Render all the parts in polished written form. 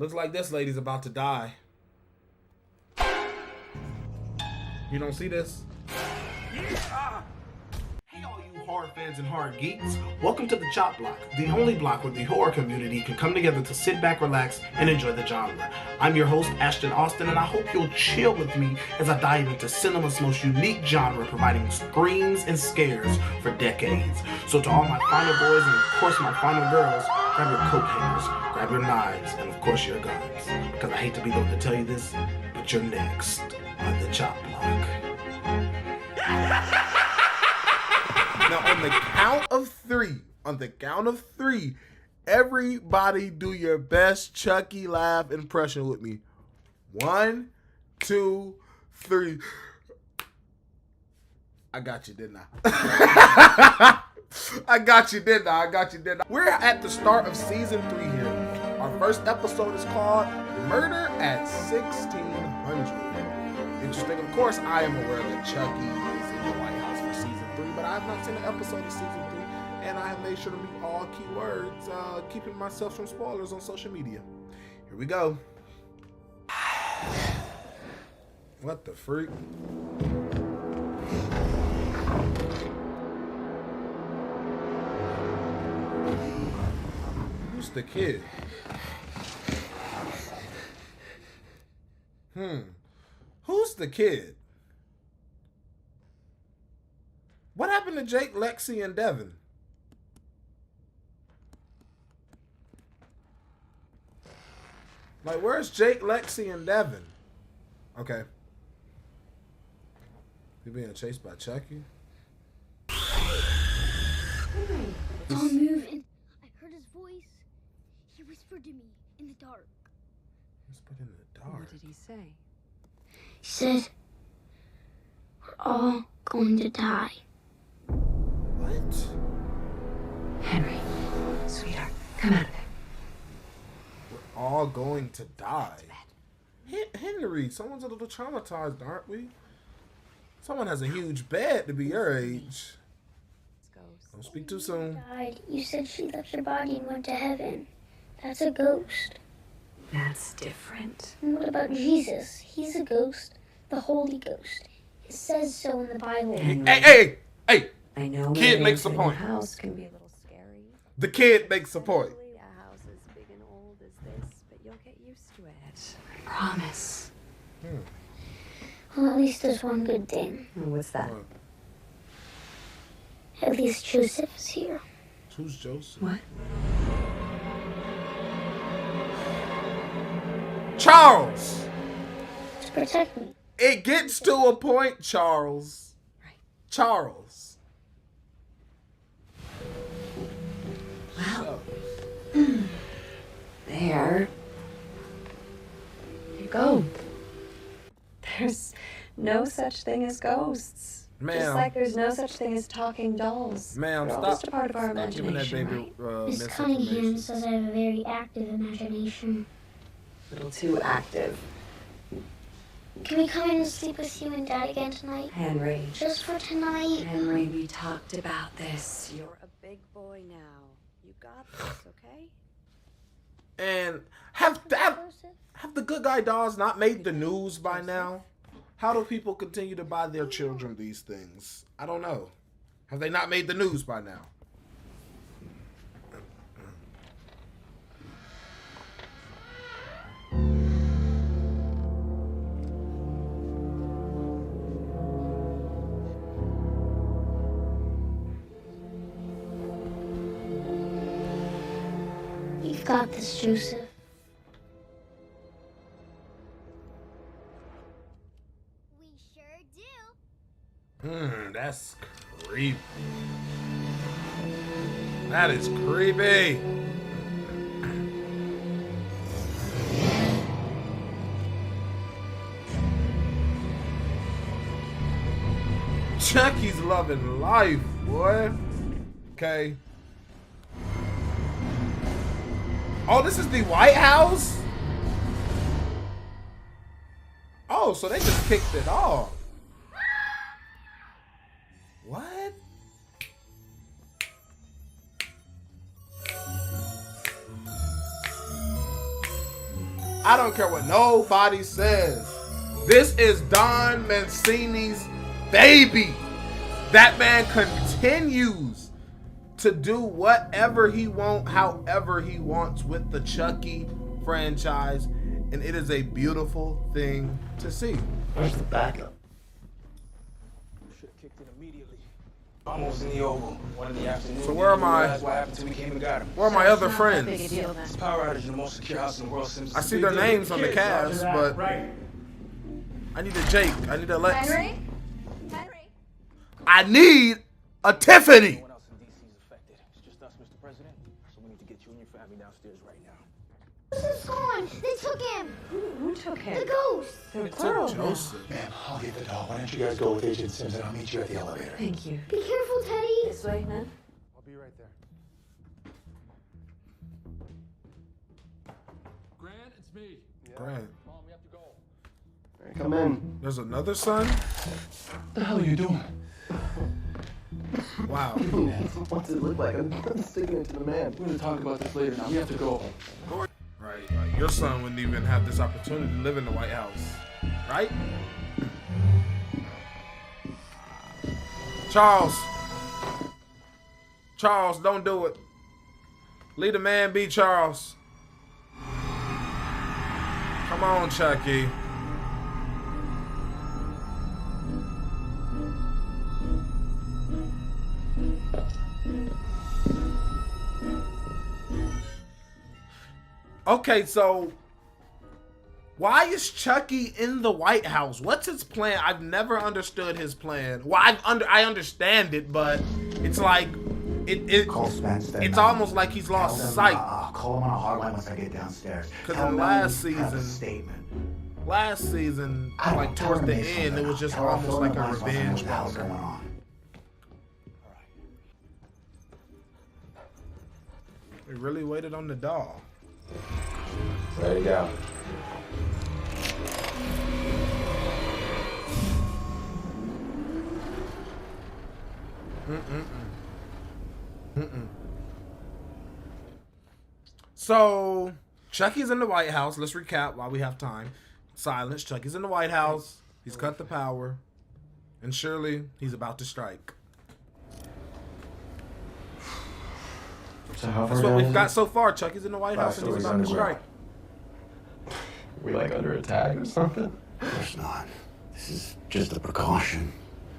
Looks like this lady's about to die. You don't see this? Hey all you horror fans and horror geeks. Welcome to the Chop Block, the only block where the horror community can come together to sit back, relax, and enjoy the genre. I'm your host, Ashton Austin, and I hope you'll chill with me as I dive into cinema's most unique genre, providing screams and scares for decades. So to all my final boys and of course my final girls, grab your coat hangers, grab your knives, and of course your guns. Because I hate to be the one to tell you this, but you're next on the Chop Block. Now, on the count of three, everybody do your best Chucky laugh impression with me. 1, 2, 3. I got you, didn't I? I got you, didn't I? We're at the start of season 3 here. Our first episode is called Murder at 1600. Interesting. Of course, I am aware that Chucky is in the White House for season 3, but I have not seen an episode of season 3, and I have made sure to mute all keywords, keeping myself from spoilers on social media. Here we go. What the freak? Who's the kid? Who's the kid? What happened to Jake, Lexi, and Devin? Like, where's Jake, Lexi, and Devin? Okay. You're being chased by Chucky? Don't move. And I heard his voice. He whispered to me in the dark. Whispered in the dark? What did he say? He said, we're all going to die. What? Henry, sweetheart, come out of there. We're all going to die. Henry, someone's a little traumatized, aren't we? Someone has a huge bed to be your age. Don't speak too soon. Died. You said she left your body and went to heaven. That's a ghost. That's different. And what about Jesus? He's a ghost. The Holy Ghost. It says so in the Bible. Hey! I know Kid makes a a point. house can be a little scary. The kid makes a point. Especially a house as big and old as this, but you'll get used to it. I promise. Well, at least there's one good thing. What's that? At least Joseph is here. Who's Joseph? What? Charles! To protect me. It gets to a point, Charles. Right. Charles. Wow. There you go. There's no such thing as ghosts. Ma'am. Just like there's no such thing as talking dolls. Ma'am, They're all stop. just a part of our Stop giving that imagination, baby right? Miss Cunningham misinformation. says I have a very active imagination. A little too active. Can we come in and sleep with you and Dad again tonight? Henry. Just for tonight? Henry, we talked about this. You're a big boy now. You got this, okay? And have the good guy dolls not made the news by now? How do people continue to buy their children these things? I don't know. Have they not made the news by now? You've got this, Joseph. We sure do. That's creepy. That is creepy. Chucky's loving life, boy. Okay. Oh, this is the White House? Oh, so they just kicked it off. What? I don't care what nobody says. This is Don Mancini's baby. That man continues to do whatever he wants, however he wants with the Chucky franchise, and it is a beautiful thing to see. Where's the backup? Shit kicked in immediately. Almost in the oval. One in the afternoon. So where am I? That's what happened till we came and got him. Where are my other Not that big a friends? deal, then. This power outage in the most secure house in the world seems. I see their names on the cast, but I need a Jake. I need a Lex. Henry? I need a Tiffany. No one else in DC is affected. It's just us, Mr. President. So we need to get you and your family downstairs right now. He's gone. They took him. Who took him? The ghost. They're It plural took now. Joseph. Ma'am, I'll get the doll. Why don't you guys go with Agent Sims and I'll meet you at the elevator. Thank you. Be careful, Teddy. This way, man. I'll be right there. Grant, it's me. Grant. Mom, we have to go. Hey, come in. There's another son? What the hell are you doing? Wow. What's it look like? I'm sticking it to the man. We're gonna talk about this later. Now we have to go. Right. Your son wouldn't even have this opportunity to live in the White House. Right? Charles. Charles, don't do it. Leave the man be, Charles. Come on, Chucky. Okay, so why is Chucky in the White House? What's his plan? I've never understood his plan. Well, I understand it, but it's like Call Spence. Then, it's almost like he's lost tell them, sight. call him on a hotline once I get downstairs. 'Cause Tell in them last you have a season- statement. Last season, I don't like know, tell towards her the to make end, it was something just up. Tell her I'll almost fill like in a the blanks once I know revenge what the hell's boner. going on. We really waited on the doll. There you go. So, Chucky's in the White House. Let's recap while we have time. Silence. Chucky's in the White House. He's cut the power. And surely, he's about to strike. So how That's far what down we've is got it? so far. Chucky's in the White House and he's stories about to strike. underground. We like under attack or something? Of course not. This is just a precaution.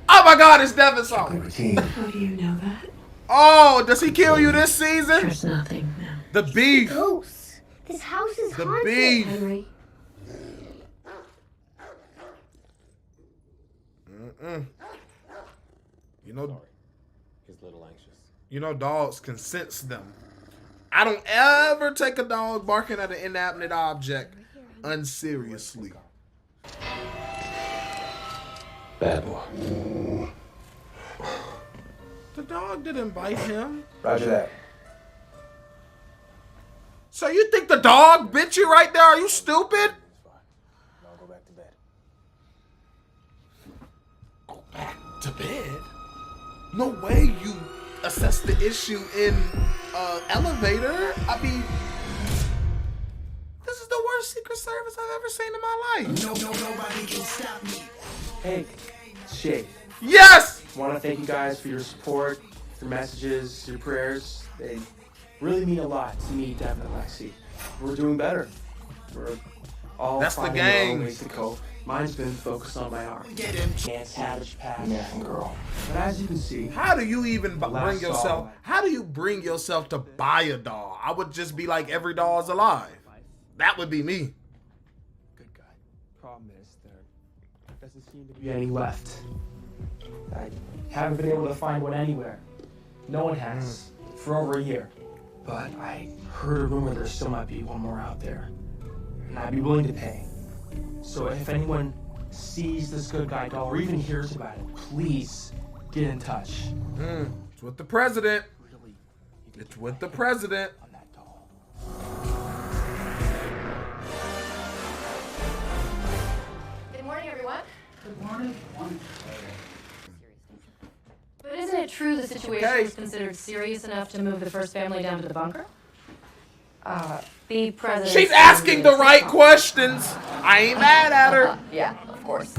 Oh my God, it's Devin Strictly Song. routine. How do you know that? Oh, does he kill you this season? There's nothing now. The beef. Ghosts. This house is The haunted. beef. Henry, You know, He's a little anxious. you know, dogs can sense them. I don't ever take a dog barking at an inanimate object unseriously. Bad boy. The dog didn't bite him. Roger that. So you think the dog bit you right there? Are you stupid? I'll go back to bed. Go back to bed? No way you assess the issue in elevator. I mean, this is the worst Secret Service I've ever seen in my life. Hey, Shay. Yes! I want to thank you guys for your support, your messages, your prayers. They really mean a lot to me, Devin and Lexi. We're doing better. We're all That's the finding our own gang. ways to cope. Mine's been focused on my art. And savage past. Yeah, girl. But as you can see, How do you even bring Last yourself? doll. How do you bring yourself to buy a doll? I would just be like, every doll is alive. That would be me. good guy. Problem is, there doesn't seem to be any left. I haven't been able to find one anywhere. No one has for over a year. But I heard a rumor there still might be one more out there, and I'd be willing to pay. So if anyone sees this good guy doll or even hears about it, please get in touch. It's with the president. Really, you It's with the president. on that doll. Good morning, everyone. Good morning. But isn't it true the situation Okay. was considered serious enough to move the first family down to the bunker? The president. She's asking the right questions. I ain't mad at her. Yeah, of course.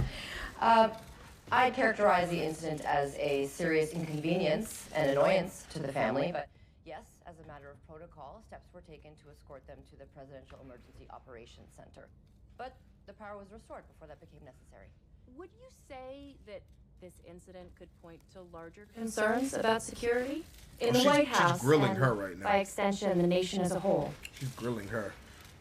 I'd characterize the incident as a serious inconvenience and annoyance to the family, but yes, as a matter of protocol, steps were taken to escort them to the Presidential Emergency Operations Center. But the power was restored before that became necessary. Would you say that this incident could point to larger concerns about security in the White House? She's grilling and, her right now. by extension, the nation as a whole. She's grilling her.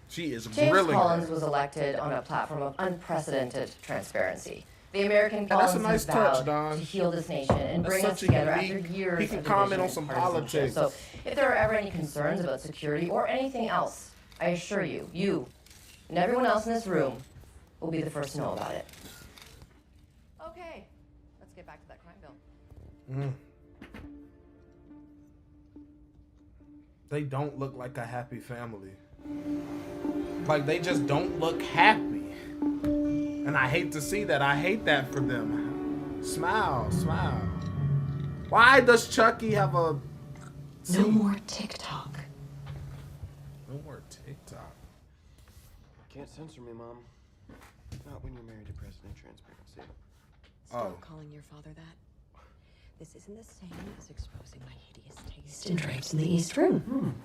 She is James grilling Collins her. was elected on a platform of unprecedented transparency. The American And that's a Collins nice has touch, vowed Don. to heal this nation and That's bring us such a together after unique- years he can of comment division on and some partisanship. politics. So if there are ever any concerns about security or anything else, I assure you, you and everyone else in this room will be the first to know about it. Okay, let's get back to that crime bill. They don't look like a happy family. Like, they just don't look happy. And I hate to see that. I hate that for them. Smile, smile. Why does Chucky have a... No more TikTok. No more TikTok. Can't censor me, Mom. Not when you're married to President Transparency. Stop calling your father that. This isn't the same as exposing my hideous taste in drapes in the East Room.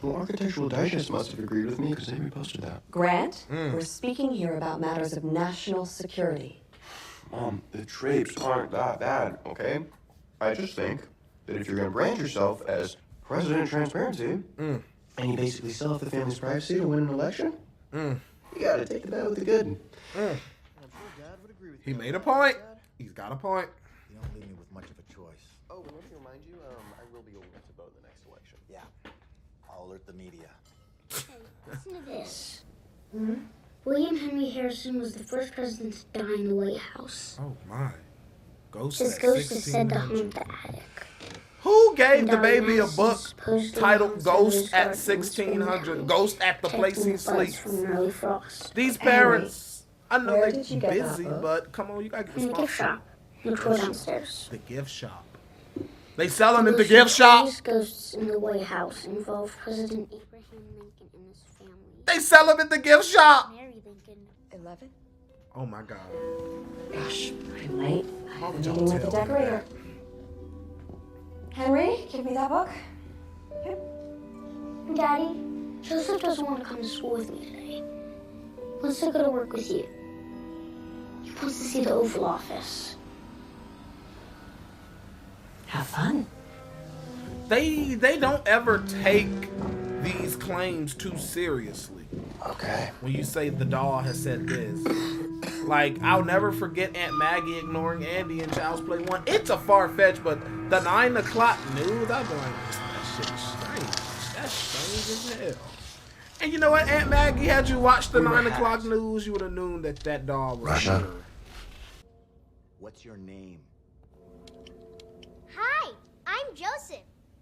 Well, Architectural Digest must have agreed with me because they reposted that. Grant, we're speaking here about matters of national security. Mom, the drapes aren't that bad, okay? I just think that if you're going to brand yourself as President Transparency, and you basically sell off the family's privacy to win an election, you gotta take the bad with the good. I'm sure Dad would agree with He you. made a point. He's got a point. You don't leave me with much of a choice. Oh, and let me remind you, I will be able to vote in the next election. Yeah. I'll alert the media. Hey, listen to this. William Henry Harrison was the first president to die in the White House. Oh, my. Ghost His at ghost is said to 1600. haunt the attic. Who gave And the baby a Madison book supposedly titled haunts Ghost those at dark rooms from the 1600? house, Ghost at the place protecting he the buds sleeps. from early frost. These parents, I know Where they did you get that busy, book? but come on, you gotta get In the gift responsible. shop. Which was downstairs. The gift shop. They sell them at the gift shop. Most ghosts in the White House involve President Abraham Lincoln and his family. They sell them at the gift shop. Mary Lincoln. 11? Oh my God. Gosh, I'm late. I Why have a would y'all meeting with the tell me decorator. Henry, give me that book. Daddy, Joseph doesn't want to come to school with me today. He wants to go to work with you. He wants to see the Oval Office. Have fun. They don't ever take these claims too seriously. Okay. When you say the doll has said this. Like, I'll never forget Aunt Maggie ignoring Andy in Child's Play 1. It's a far-fetched, but the 9 o'clock news, I'll be like, that shit is strange. That's strange as hell. And you know what, Aunt Maggie, had you watched the 9 o'clock news, you would have known that that doll was Russia. her. What's your name? Hi, I'm Joseph,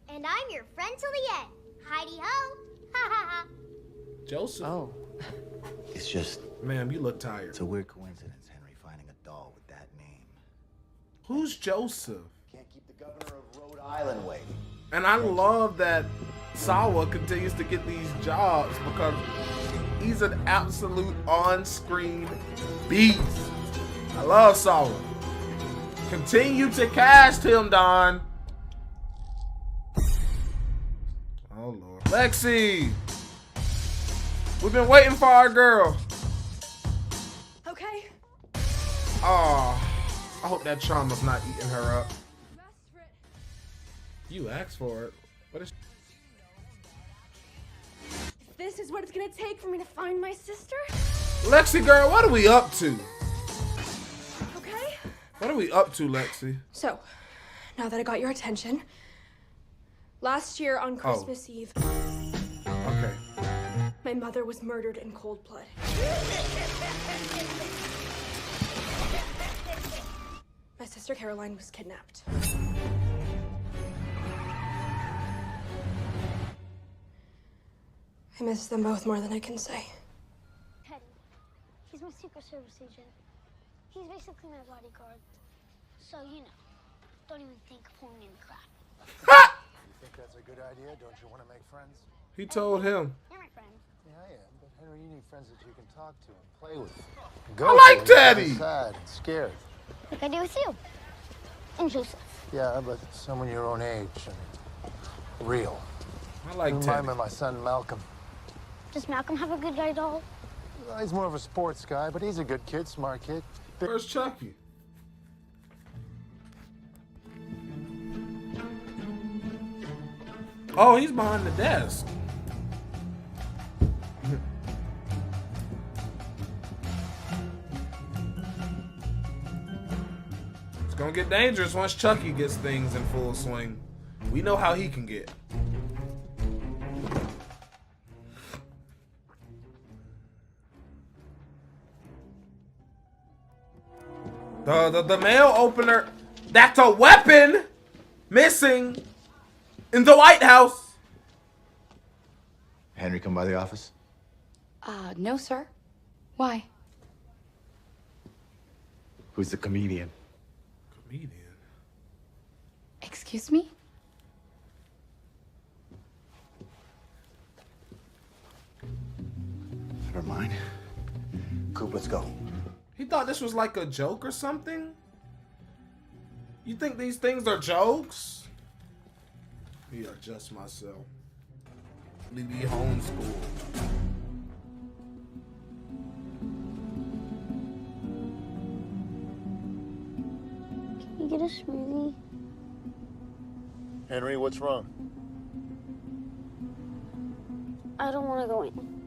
and I'm your friend till the end. Heidi ho! Ha ha ha! Joseph? Oh. It's just, Ma'am, you look tired. it's a weird coincidence, Henry, finding a doll with that name. Who's Joseph? Can't keep the governor of Rhode Island waiting. And I love that Sawa continues to get these jobs because he's an absolute on-screen beast. I love Sawa. Continue to cast him, Don. Oh, Lord. Lexi! We've been waiting for our girl. Okay. Oh, I hope that trauma's not eating her up. You asked for it. What is... This is what it's gonna take for me to find my sister? Lexi, girl, what are we up to? Okay. What are we up to, Lexi? So, now that I got your attention, last year on Christmas Eve, Okay. my mother was murdered in cold blood. My sister Caroline was kidnapped. I miss them both more than I can say. Teddy, he's my Secret Service agent. He's basically my bodyguard. So, you know, don't even think of pulling in crap. You think that's a good idea? Don't you want to make friends? He told him. You're my friend. Yeah, I am. But Henry, you need friends that you can talk to and play with. I like Teddy. Sad and scared. Like I do with you. And Joseph. Yeah, but someone your own age and real. I like Teddy. Remind me of my son Malcolm. Does Malcolm have a good guy doll? Well, he's more of a sports guy, but he's a good kid, smart kid. Where's Chucky? Oh, he's behind the desk. It's gonna get dangerous once Chucky gets things in full swing. We know how he can get. The mail opener, that's a weapon missing in the White House. Henry come by the office? No, sir. Why? Who's the comedian? Comedian? Excuse me? Never mind. Coop, let's go. He thought this was like a joke or something? You think these things are jokes? Yeah, adjust myself. Let me be homeschooled. Can you get a smoothie? Henry, what's wrong? I don't want to go in.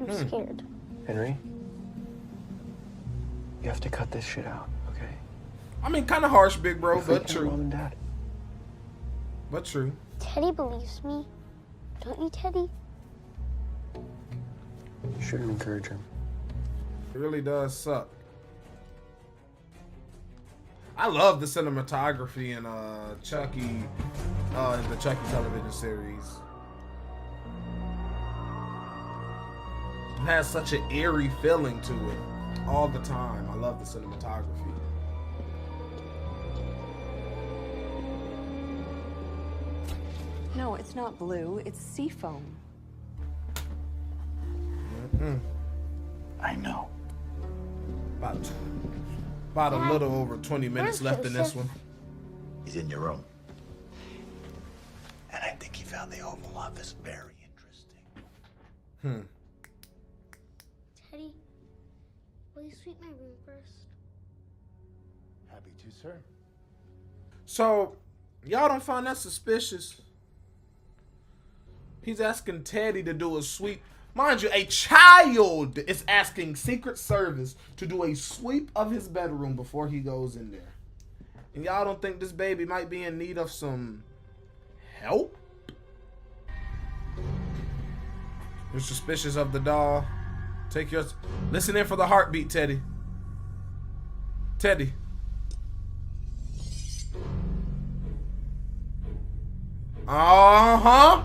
I'm scared. Henry, you have to cut this shit out, okay? I mean, kind of harsh, big bro, You're but freaking out Mom true. and Dad. But true. Teddy believes me. Don't you, Teddy? You shouldn't encourage him. It really does suck. I love the cinematography in Chucky, in the Chucky television series. It has such an eerie feeling to it all the time. I love the cinematography. No, it's not blue. It's seafoam. I know. About a little over 20 minutes left in this one. He's in your room. And I think he found the Oval Office very interesting. Teddy, will you sweep my room first? Happy to, sir. So, y'all don't find that suspicious? He's asking Teddy to do a sweep. Mind you, a child is asking Secret Service to do a sweep of his bedroom before he goes in there. And y'all don't think this baby might be in need of some help? You're suspicious of the doll. Take your... Listen in for the heartbeat, Teddy. Teddy. Uh-huh.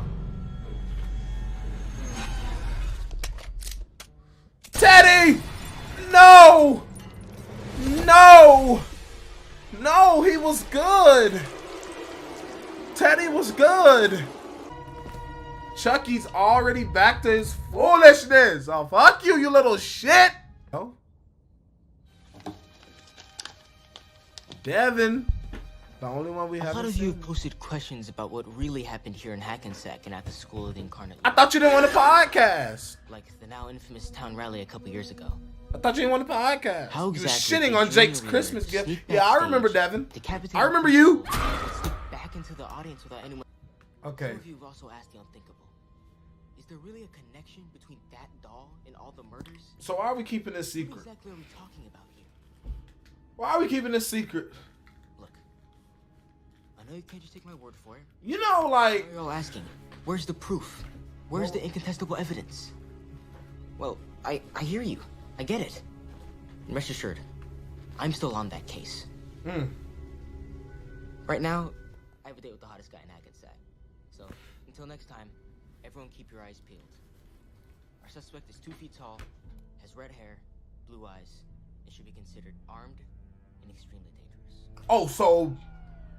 Teddy! No! No! No, he was good. Teddy was good. Chucky's already back to his foolishness. Oh, fuck you, you little shit. Oh. Devin. The only one we have. A lot of you have posted questions about what really happened here in Hackensack and at the School of the Incarnate. I thought you didn't want a podcast. Like the now infamous town rally a couple years ago. I thought you didn't want a podcast. How exactly you were shitting on Jake's Christmas gift. Yeah, I remember Devin. I remember you. Slip back into the audience without anyone. Okay. Some of you have also asked the unthinkable. Is there really a connection between that doll and all the murders? So why are we keeping this secret? What exactly are we talking about here? Why are we keeping this secret? I know you can't just take my word for it. You know, like... You're all asking, where's the proof? Where's the incontestable evidence? Well, I hear you. I get it. And rest assured, I'm still on that case. Right now, I have a date with the hottest guy in Hackensack. So, until next time, everyone keep your eyes peeled. Our suspect is 2 feet tall, has red hair, blue eyes, and should be considered armed and extremely dangerous. Oh, so...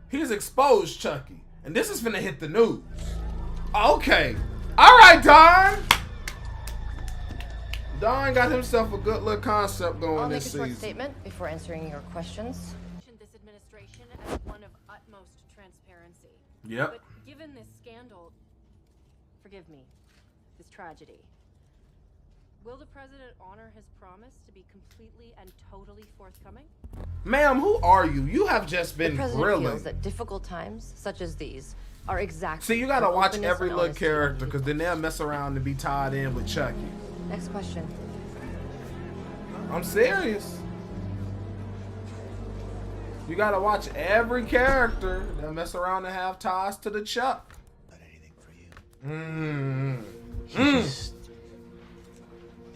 He's exposed Chucky. And this is finna hit the news. Okay. right, Don. Don got himself a good little concept going I'll make this a short season. statement before answering your questions. This administration as one of utmost transparency. Yep. But given this scandal, forgive me, this tragedy, will the president honor his promise to be completely and totally forthcoming? Ma'am, who are you? You have just been The president grilling. feels that difficult times, such as these, are exactly. See, you gotta where watch openness every and little honesty- character, because then they'll mess around and be tied in with Chucky. Next question. I'm serious. You gotta watch every character that mess around and have ties to the Chuck.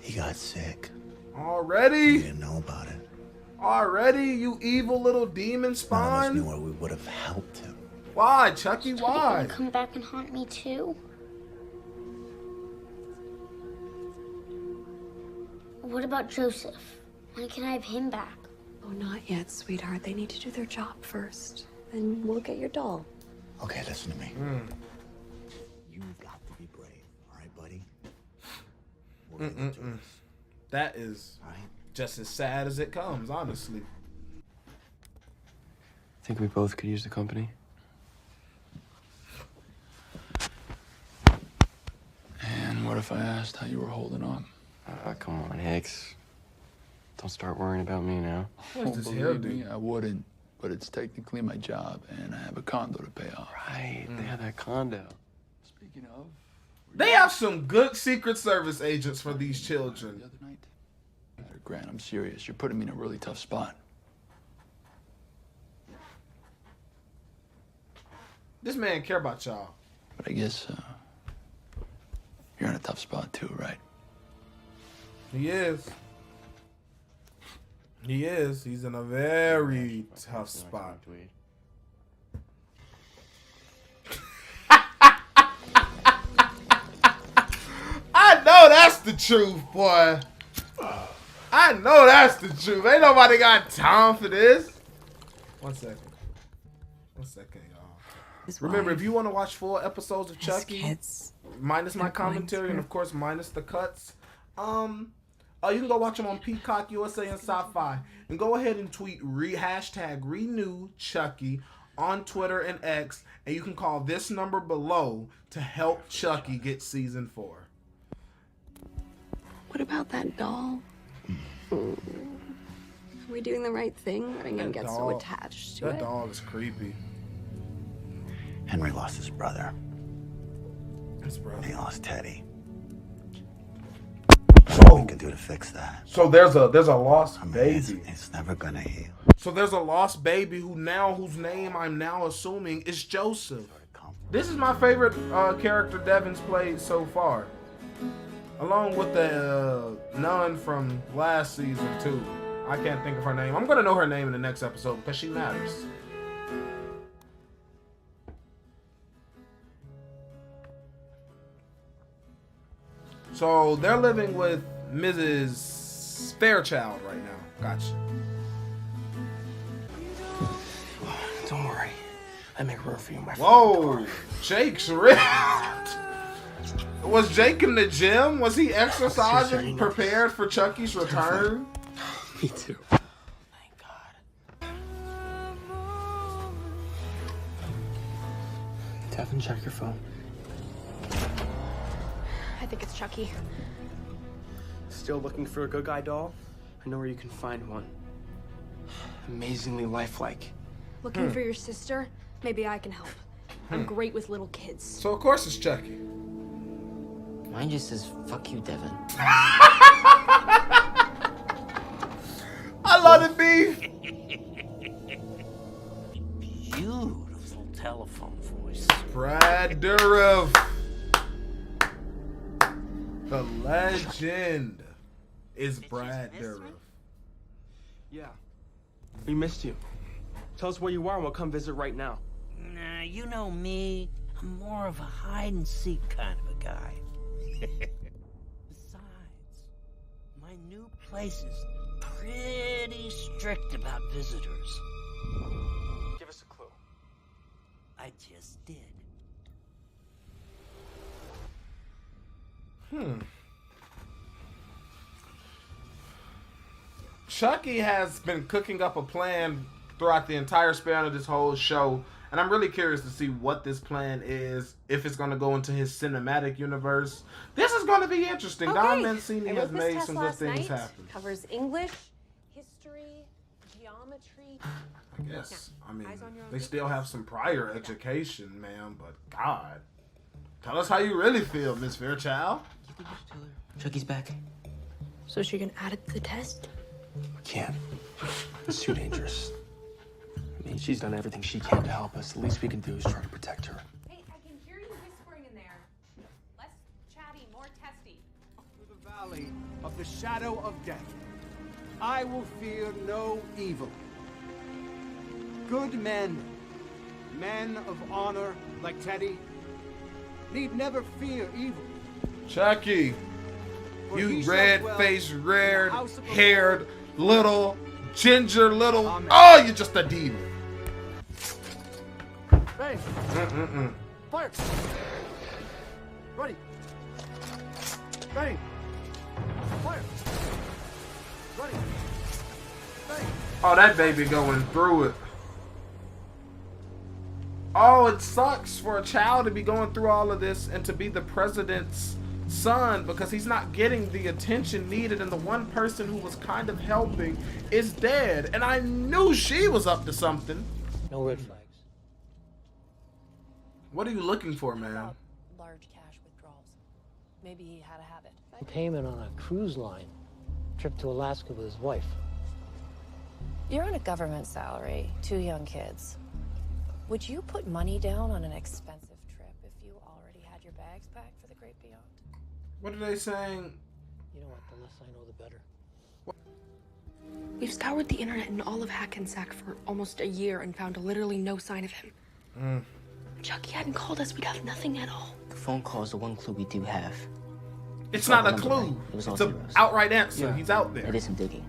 He got sick. Already? You didn't know about it. Already, you evil little demon None of us spawn? knew where we would have helped him. Why, Chucky? Why? Gonna come back and haunt me too? What about Joseph? When can I have him back? Oh, not yet, sweetheart. They need to do their job first. Then we'll get your doll. Okay, listen to me. You've got to be brave, all right, buddy? We're gonna do this. That is just as sad as it comes, honestly. Think we both could use the company? And what if I asked how you were holding on? Come on, Hicks. Don't start worrying about me now. What's this Believe hairdo? me, I wouldn't, but it's technically my job, and I have a condo to pay off. Right, they have that condo. Speaking of, They have some good Secret Service agents for these children. the other night. Grant, I'm serious. You're putting me in a really tough spot. This man care about y'all. But I guess you're in a tough spot too, right? He is. He is. He's in a very tough spot. I know that's the truth, boy. I know that's the truth. Ain't nobody got time for this. 1 second. 1 second, y'all. Remember, if you want to watch full episodes of Chucky, minus my commentary and of course minus the cuts, you can go watch them on Peacock, USA, and Sci-Fi. And go ahead and tweet hashtag Renew Chucky on Twitter and X, and you can call this number below to help Chucky get season 4. What about that doll? Are we doing the right thing? Letting him get so attached to That it? dog is creepy. Henry lost his brother. His brother. And he lost Teddy. What we can do to fix that? So there's a lost baby. It's never gonna heal. So there's a lost baby whose name I'm now assuming is Joseph. This is my favorite character Devin's played so far, along with the nun from last season too. I can't think of her name. I'm gonna know her name in the next episode because she matters. So they're living with Mrs. Fairchild right now. Gotcha. Don't worry. I make room for you, my friend. Whoa, Jake's ripped. Was Jake in the gym? Was he exercising, prepared for Chucky's return? Me too. Devin, check your phone. I think it's Chucky. Still looking for a good guy doll? I know where you can find one. Amazingly lifelike. Looking for your sister? Maybe I can help. I'm great with little kids. So of course it's Chucky. Mine just says, fuck you, Devin. I love the beef. Beautiful telephone voice. Brad Dourif. The legend is Brad Dourif. Yeah. We missed you. Tell us where you are and we'll come visit right now. Nah, you know me. I'm more of a hide-and-seek kind of a guy. Besides, my new place is pretty strict about visitors. Give us a clue. I just did. Chucky has been cooking up a plan throughout the entire span of this whole show, and I'm really curious to see what this plan is, if it's going to go into his cinematic universe. This is going to be interesting. Don Mancini has made some good things happen. Covers English, history, geometry. I guess. I mean, they still have some prior education, ma'am, but God. Tell us how you really feel, Miss Fairchild. Chucky's back. So she can add it to the test? I can't. It's too dangerous. I mean, she's done everything she can to help us. The least we can do is try to protect her. Hey, I can hear you whispering in there. Less chatty, more testy. Through the valley of the shadow of death, I will fear no evil. Good men, men of honor like Teddy, need never fear evil. Chucky, you red-faced, red-haired, little, ginger, little... Amen. Oh, you're just a demon. Hey! Fire! Ready! Bang! Fire! Ready! Bang! Oh, that baby going through it. Oh, it sucks for a child to be going through all of this and to be the president's son because he's not getting the attention needed, and the one person who was kind of helping is dead. And I knew she was up to something. No red flags. What are you looking for, man? Large cash withdrawals. Maybe he had a habit. Payment on a cruise line. Trip to Alaska with his wife. You're on a government salary, 2 young kids. Would you put money down on an expensive trip if you already had your bags packed for the great beyond? What are they saying? You know what? The less I know, the better. We've scoured the internet and all of Hackensack for almost a year and found literally no sign of him. If Chucky hadn't called us, we'd have nothing at all. The phone call is the one clue we do have. It's not a clue. It was it's all an zeros. outright answer. Yeah. He's out there. It is some digging.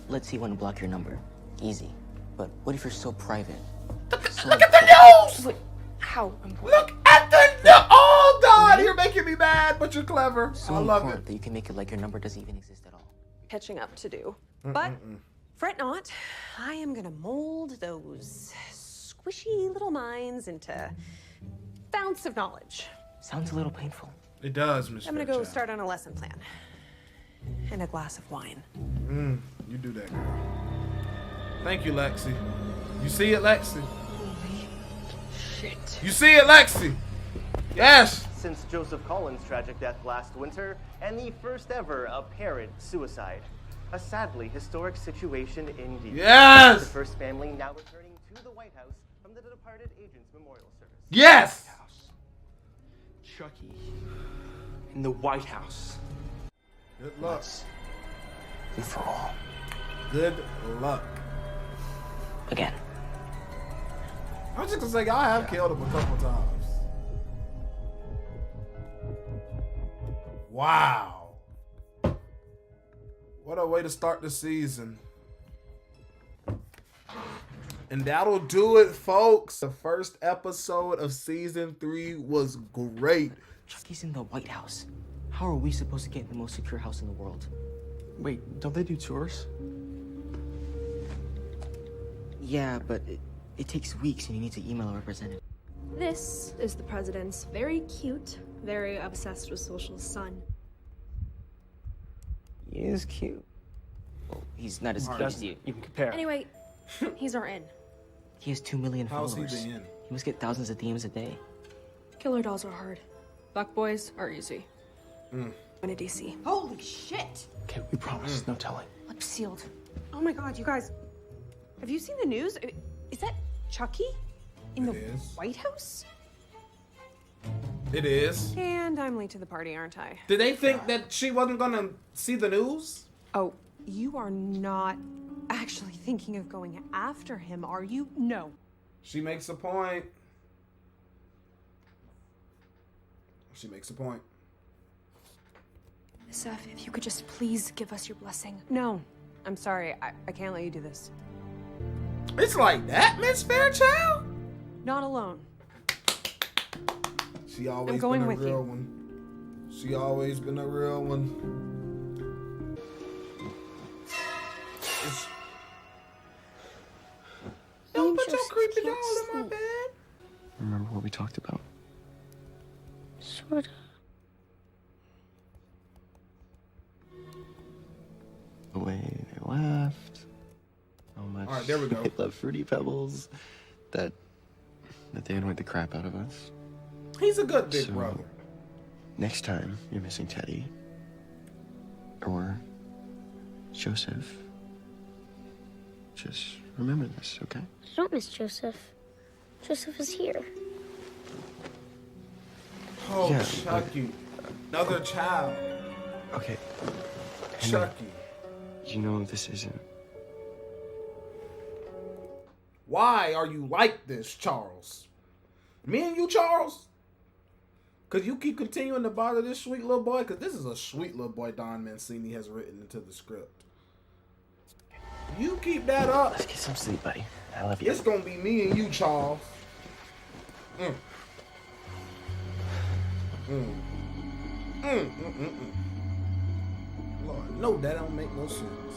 Let's see when to block your number. Easy. But what if you're so private? Look at the news! Wait, how important? Look at the news! Oh, God, you're making me mad, but you're clever. So I love important it. that you can make it like your number doesn't even exist at all. Catching up to do. But fret not, I am gonna mold those squishy little minds into founts of knowledge. Sounds a little painful. It does, Miss I'm gonna go start on a lesson plan. And a glass of wine. You do that, girl. Thank you, Lexi. You see it, Lexi? Holy shit. You see it, Lexi? Yes! Since Joseph Collins' tragic death last winter, and the first ever apparent suicide. A sadly historic situation indeed. Yes! The first family now returning to the White House from the departed agent's memorial service. Yes! Chucky in the White House. Good luck. And for all. Good luck. Again. I'm just gonna say, I have killed him a couple times. Wow. What a way to start the season. And that'll do it, folks. The first episode of season 3 was great. Chucky's in the White House. How are we supposed to get in the most secure house in the world? Wait, don't they do tours? Yeah, but it takes weeks and you need to email a representative. This is the president's very cute, very obsessed with social son. He is cute. Well, he's not as cute as you. You can compare. Anyway, he's our in. He has 2 million How's followers. he been? He must get thousands of DMs a day. Killer dolls are hard. Fuckboys are easy. In a DC. Holy shit! Okay, we promise, no telling. Lips sealed. Oh my god, you guys. Have you seen the news? Is that Chucky? In the White House? It is. And I'm late to the party, aren't I? Did they think that she wasn't gonna see the news? Oh, you are not actually thinking of going after him, are you? No. She makes a point. She makes a point. Seth, if you could just please give us your blessing. No. I'm sorry. I can't let you do this. It's like that, Miss Fairchild? Not alone. She always I'm going been a with real you. one. She always been a real one. Don't put your creepy doll in my bed. Remember what we talked about? Sorta. The way they laughed. How much All right, there we go. they love Fruity Pebbles. That they annoyed the crap out of us. He's a good big brother. Next time you're missing Teddy or Joseph, just remember this, okay? I don't miss Joseph. Joseph is here. Oh, Yeah, Chucky. Another child. Okay. Chucky. You know this isn't. Why are you like this, Charles? Me and you, Charles? Because you keep continuing to bother this sweet little boy? Because this is a sweet little boy Don Mancini has written into the script. You keep that up. Let's get some sleep, buddy. I love you. It's going to be me and you, Charles. Lord, no, that don't make no sense.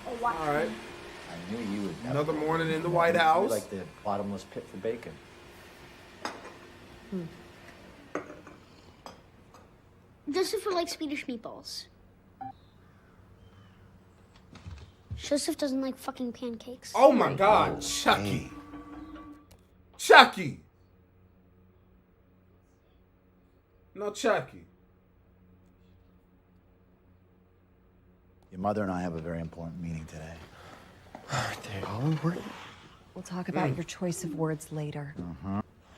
Oh, wow. All right. I knew you would. Another morning in the White House. You're like the bottomless pit for bacon. Joseph would like Swedish meatballs. Joseph doesn't like fucking pancakes. Oh my God, Chucky. Chucky. No, Chucky. Your mother and I have a very important meeting today. Aren't they all important? We'll talk about your choice of words later.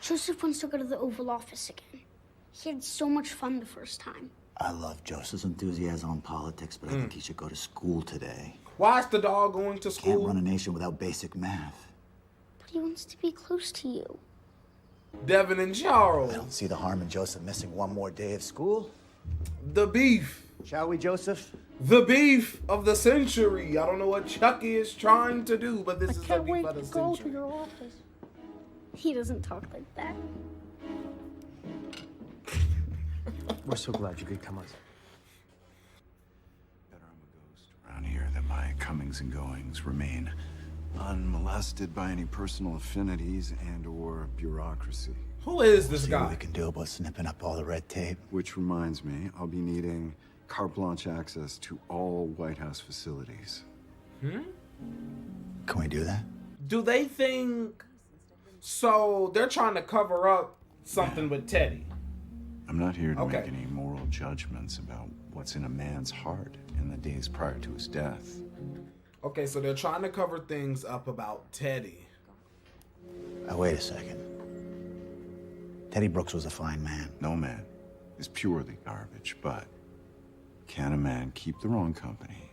Joseph wants to go to the Oval Office again. He had so much fun the first time. I love Joseph's enthusiasm on politics, but I think he should go to school today. Why is the dog going to school? Can't run a nation without basic math. But he wants to be close to you. Devin and Charles. I don't see the harm in Joseph missing one more day of school. The beef. Shall we, Joseph? The beef of the century. I don't know what Chucky is trying to do, but this is the beef of the century. your office. He doesn't talk like that. We're so glad you could come on. Around here that my comings and goings remain unmolested by any personal affinities and or bureaucracy. Who is this See guy? what we can do about snipping up all the red tape. Which reminds me, I'll be needing carte blanche access to all White House facilities. Can we do that? Do they think... So, they're trying to cover up something with Teddy. I'm not here to make any moral judgments about what's in a man's heart in the days prior to his death. Okay, so they're trying to cover things up about Teddy. Wait a second. Teddy Brooks was a fine man. No man is purely garbage, but can a man keep the wrong company?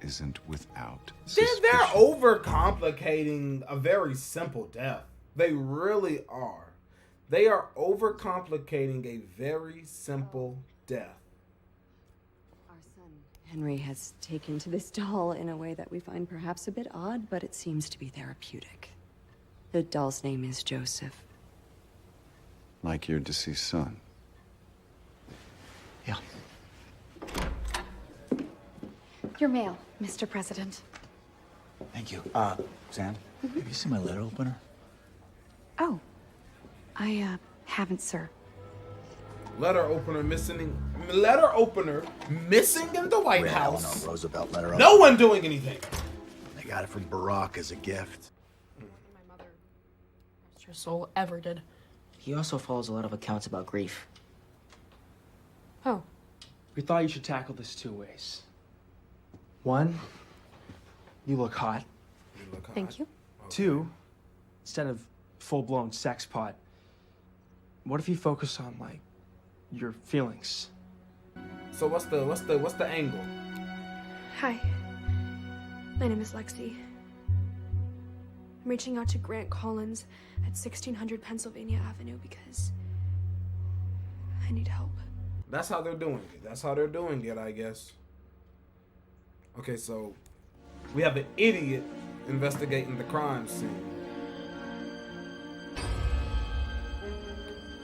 Isn't without suspicion. They're overcomplicating a very simple death. They really are. They are overcomplicating a very simple death. Our son, Henry, has taken to this doll in a way that we find perhaps a bit odd, but it seems to be therapeutic. The doll's name is Joseph. Like your deceased son. Yeah. Your mail, Mr. President. Thank you. Sand, have you seen my letter opener? Oh, I haven't, sir. Letter opener missing. Letter opener missing in the White House. Eleanor Roosevelt letter No one doing anything. They got it from Barack as a gift. Rest your soul ever did. He also follows a lot of accounts about grief. Oh. We thought you should tackle this two ways. One, you look hot. Thank you. Two, instead of full-blown sex pot, what if you focus on, like, your feelings? So what's the angle? Hi. My name is Lexi. I'm reaching out to Grant Collins at 1600 Pennsylvania Avenue because I need help. That's how they're doing it. That's how they're doing it, I guess. Okay, so we have an idiot investigating the crime scene.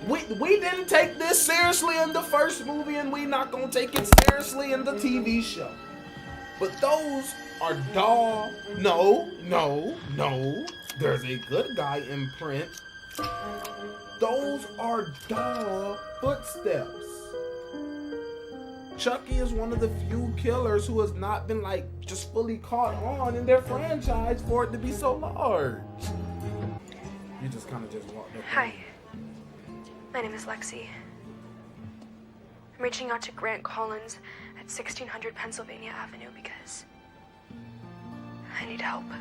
We didn't take this seriously in the first movie, and we not gonna take it seriously in the TV show. But those are no. There's a good guy imprint. Those are doll footsteps. Chucky is one of the few killers who has not been like just fully caught on in their franchise for it to be so large. You just kind of just walked up. Hi. My name is Lexi. I'm reaching out to Grant Collins at 1600 Pennsylvania Avenue because I need help. My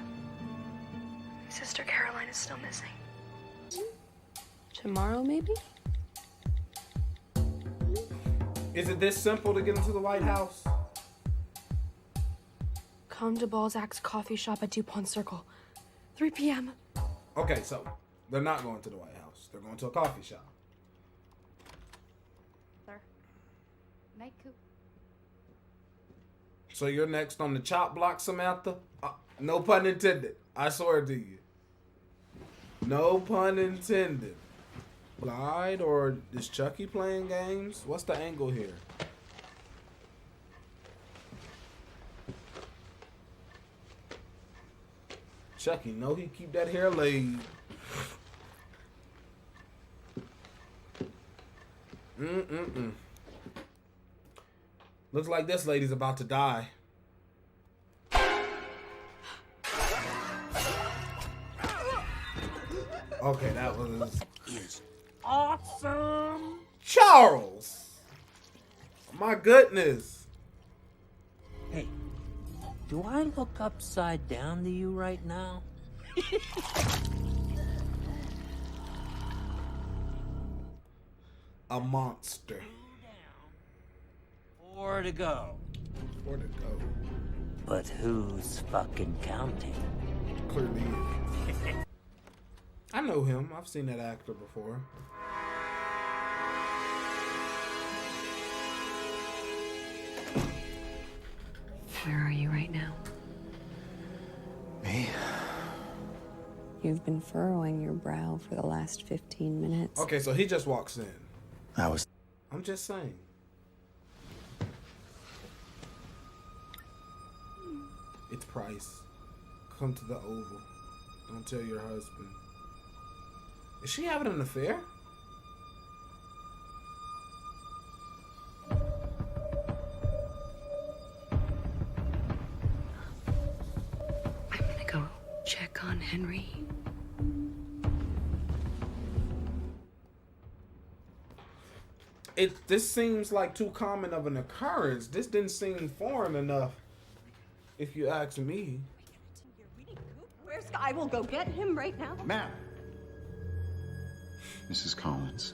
sister Caroline is still missing. Tomorrow, maybe? Is it this simple to get into the White House? Come to Balzac's coffee shop at DuPont Circle. 3 p.m. Okay, so they're not going to the White House. They're going to a coffee shop. Sir. Night Coop. So you're next on the chop block, Samantha? No pun intended. I swear to you. No pun intended. Glide, or is Chucky playing games? What's the angle here? Chucky, know he keep that hair laid. Looks like this lady's about to die. Okay, that was awesome. Charles! My goodness. Hey, do I look upside down to you right now? A monster. 4 to go. 4 to go. But who's fucking counting? Clearly is. I know him. I've seen that actor before. Where are you right now? Me? You've been furrowing your brow for the last 15 minutes. Okay, so he just walks in. I'm just saying. It's Price. Come to the Oval. Don't tell your husband. Is she having an affair? I'm gonna go check on Henry. This seems like too common of an occurrence. This didn't seem foreign enough, if you ask me. Where's I will go get him right now. Ma'am. Mrs. Collins,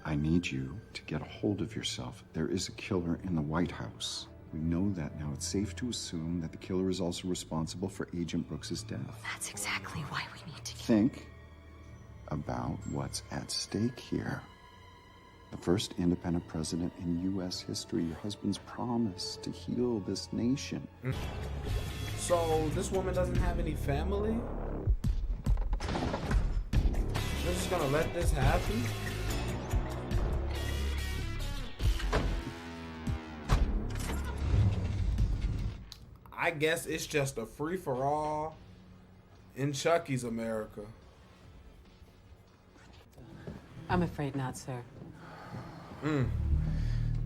I need you to get a hold of yourself. There is a killer in the White House. We know that now. It's safe to assume that the killer is also responsible for Agent Brooks's death. That's exactly why we need to Think about what's at stake here. The first independent president in U.S. history, your husband's promise to heal this nation. So this woman doesn't have any family? They're just gonna let this happen? I guess it's just a free-for-all in Chucky's America. I'm afraid not, sir.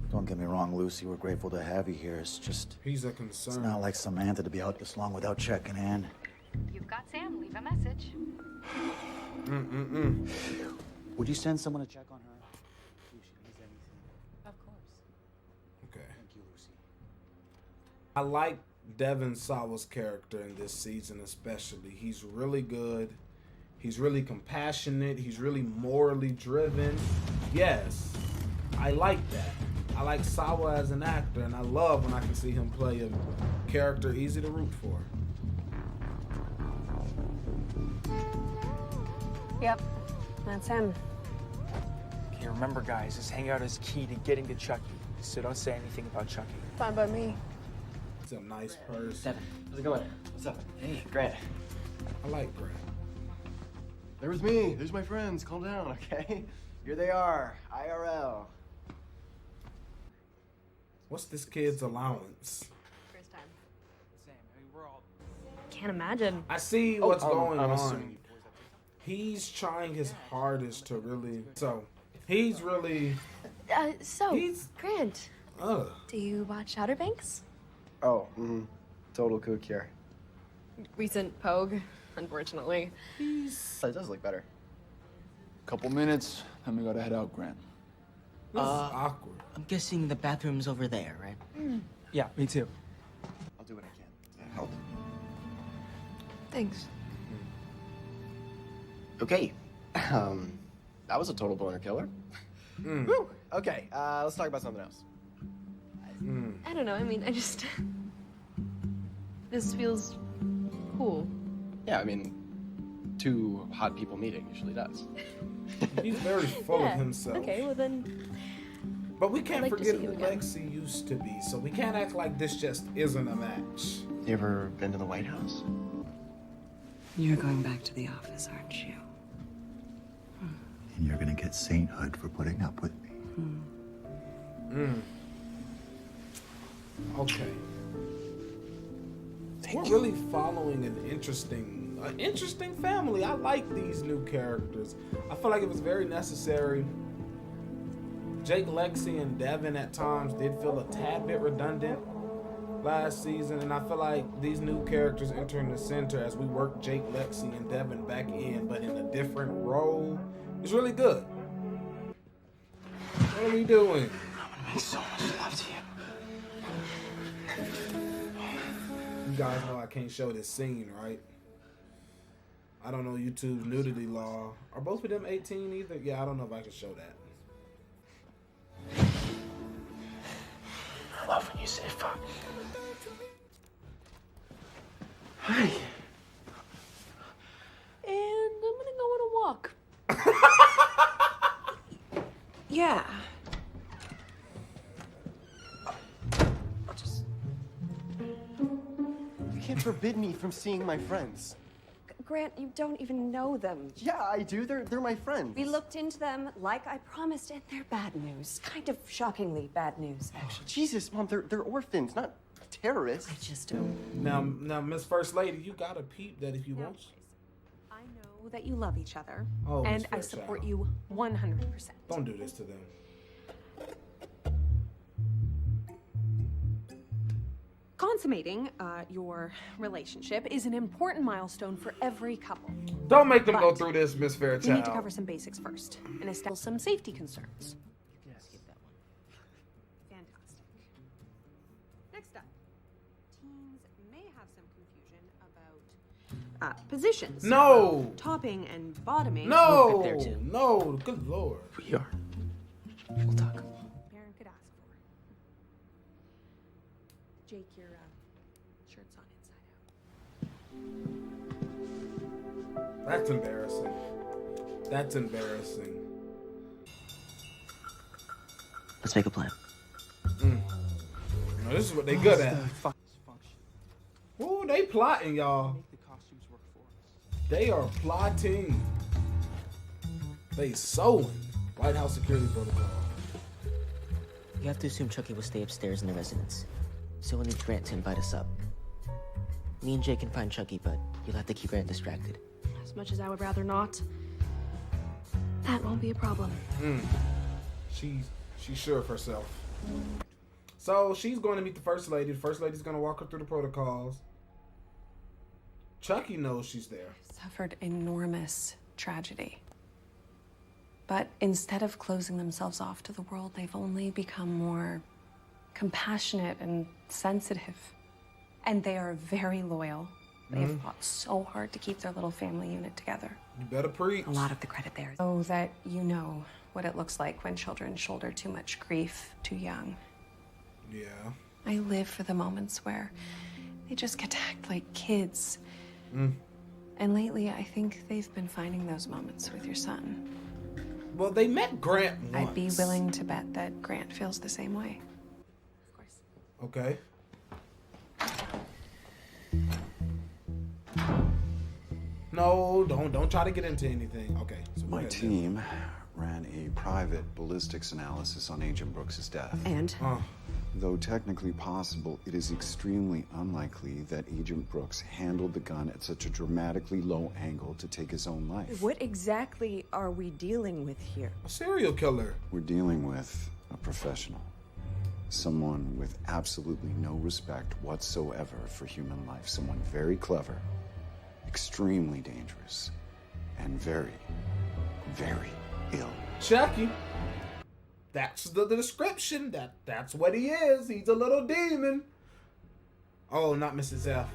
Don't get me wrong, Lucy. We're grateful to have you here. It's just... He's a concern. It's not like Samantha to be out this long without checking in. You've got Sam. Leave a message. Would you send someone to check on her? If she needs anything. Of course. Okay. Thank you, Lucy. I like Devon Sawa's character in this season especially. He's really good. He's really compassionate. He's really morally driven. Yes, I like that. I like Sawa as an actor, and I love when I can see him play a character easy to root for. Yep, that's him. Okay, remember, guys, this hangout is key to getting to Chucky, so don't say anything about Chucky. Fine by me. He's a nice person. Devin, how's it going? What's up? Hey, Grant. I like Grant. There was me. There's my friends. Calm down, okay? Here they are, IRL. What's this kid's allowance? First time. Same. I mean, we're all. Can't imagine. I see what's going I'm on. assuming- He's trying his hardest to really. So, he's really. Grant, do you watch Outer Banks? Oh, total kook here. Recent Pogue, unfortunately. It does look better. Couple minutes, then we gotta head out, Grant. This is awkward. I'm guessing the bathroom's over there, right? Yeah, me too. I'll do what I can to help. Thanks. Okay. That was a total boner killer. Woo! Okay, let's talk about something else. I don't know, I mean, I just... This feels cool. Yeah, I mean, two hot people meeting usually does. He's very full of himself. Okay, well then... But we can't I'd like to forget see who you again. Lexi used to be, so we can't act like this just isn't a match. You ever been to the White House? You're going back to the office, aren't you? And you're gonna get sainthood for putting up with me. Okay. We're really following an interesting family. I like these new characters. I feel like it was very necessary. Jake, Lexi, and Devin at times did feel a tad bit redundant last season, and I feel like these new characters entering the center as we work Jake, Lexi, and Devin back in, but in a different role, is really good. What are we doing? I'm gonna make so much love to you. You guys know I can't show this scene, right? I don't know YouTube's nudity law. Are both of them 18 either? Yeah, I don't know if I can show that. I love when you say fuck. Hi. And I'm gonna go on a walk. Yeah. You can't forbid me from seeing my friends. Grant, you don't even know them. Yeah, I do. They're my friends. We looked into them like I promised, and they're bad news. Kind of shockingly bad news, actually. Jesus, Mom, they're orphans, not terrorists. I just don't. Now, Miss First Lady, you gotta peep that if you want. I know that you love each other, Oh, and Miss I Fairchild. support you 100%. Don't do this to them. Consummating your relationship is an important milestone for every couple. Don't make them go But through this, Miss We need to Fairchild. cover some basics first and establish some safety concerns. Yeah, skip that one. Fantastic. Next up, teens may have some confusion about positions. No! Topping and bottoming. No! there too. No! Good lord. We are. We'll talk. Baron could ask for. Jake, your shirt's on inside out. That's embarrassing. That's embarrassing. Let's make a plan. Now, this is what they good at. Ooh, they plotting, y'all. Make the costumes work for us. They are plotting. They sewing. White House security protocol. You have to assume Chucky will stay upstairs in the residence. So we'll need Grant to invite us up. Me and Jake can find Chucky, but you'll have to keep Grant distracted. As much as I would rather not, that won't be a problem. She's sure of herself. So she's going to meet the First Lady. The First Lady's going to walk her through the protocols. Chucky knows she's there. Suffered enormous tragedy. But instead of closing themselves off to the world, they've only become more compassionate and sensitive. And they are very loyal. They have fought so hard to keep their little family unit together. You better preach. A lot of the credit there. So that you know what it looks like when children shoulder too much grief too young. Yeah. I live for the moments where they just get to act like kids. And lately, I think they've been finding those moments with your son. Well, they met Grant once. I'd be willing to bet that Grant feels the same way. Of course. Okay. No, don't try to get into anything. Okay. So My team ran a private ballistics analysis on Agent Brooks's death. And? Though technically possible, it is extremely unlikely that Agent Brooks handled the gun at such a dramatically low angle to take his own life. What exactly are we dealing with here? A serial killer. We're dealing with a professional. Someone with absolutely no respect whatsoever for human life. Someone very clever, extremely dangerous, and very, very ill. Chucky. That's the description. That's what he is. He's a little demon. Oh, not Mrs. F.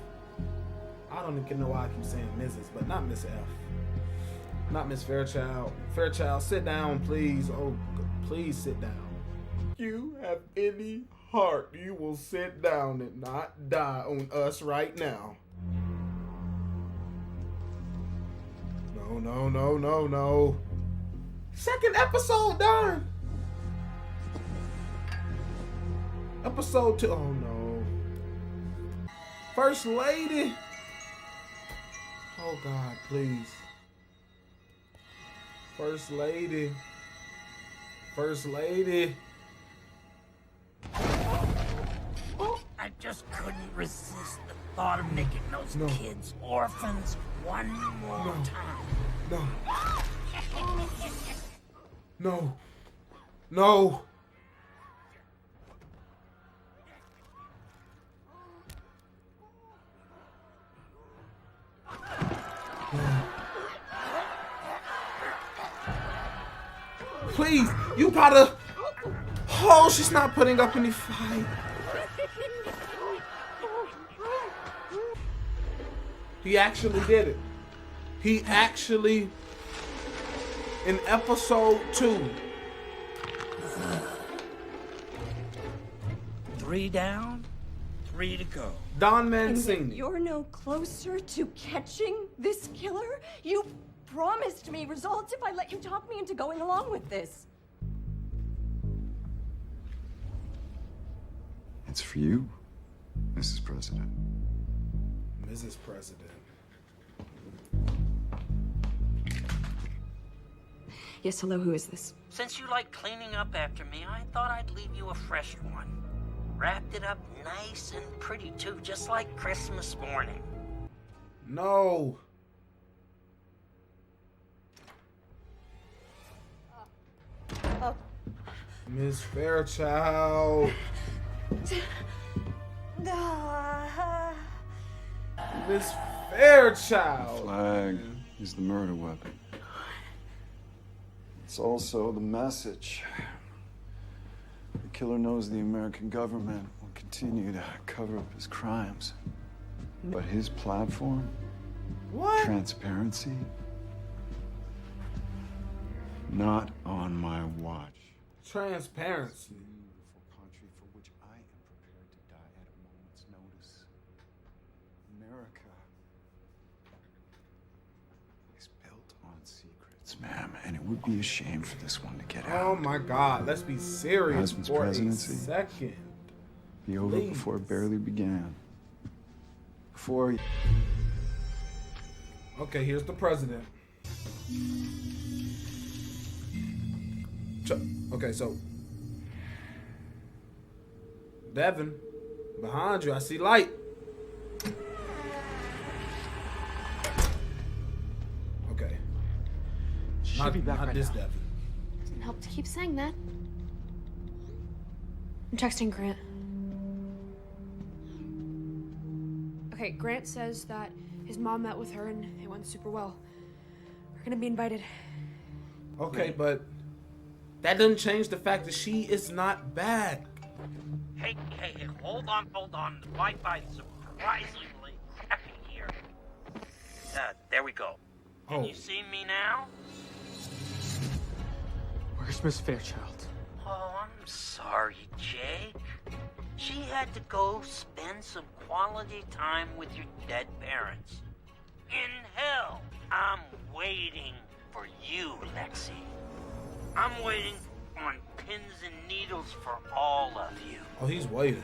I don't even know why I keep saying Mrs., but not Miss F. Not Miss Fairchild. Fairchild, sit down, please. Oh, please sit down. You have any heart, you will sit down and not die on us right now. No. Second episode done. Episode 2. Oh no. First lady. Oh God, please. First lady. First lady. I just couldn't resist the thought of making those kids orphans one more time. No. Please, you gotta... Oh, she's not putting up any fight. He actually did it. He actually... In episode 2. 3 down, 3 to go. Don And Mancini. you're no closer to catching this killer? You promised me results if I let you talk me into going along with this. It's for you, Mrs. President. Mrs. President. Yes, hello, who is this? Since you like cleaning up after me, I thought I'd leave you a fresh one. Wrapped it up nice and pretty, too, just like Christmas morning. No. Miss Fairchild. Miss Fairchild. Flag is the murder weapon. It's also the message. The killer knows the American government will continue to cover up his crimes. But his platform, what? Transparency, not on my watch. Transparency. Beautiful country for which I am prepared to die at a moment's notice. America is built on secrets, ma'am, and it would be a shame for this one to get out. Oh my God, let's be serious Husband's for presidency. a second. Be over Please. before it barely began. Before. Okay, here's the president. Okay, so Devin, behind you, I see light. Okay. She'll be back not right this now. Devin. Doesn't help to keep saying that. I'm texting Grant. Okay, Grant says that his mom met with her and it went super well. We're gonna be invited. Okay, but that doesn't change the fact that she is not back. Hey, hold on. The Wi-Fi's surprisingly happy here. There we go. Can you see me now? Where's Miss Fairchild? Oh, I'm sorry, Jake. She had to go spend some quality time with your dead parents. In hell, I'm waiting for you, Lexi. I'm waiting on pins and needles for all of you. Oh, he's waiting.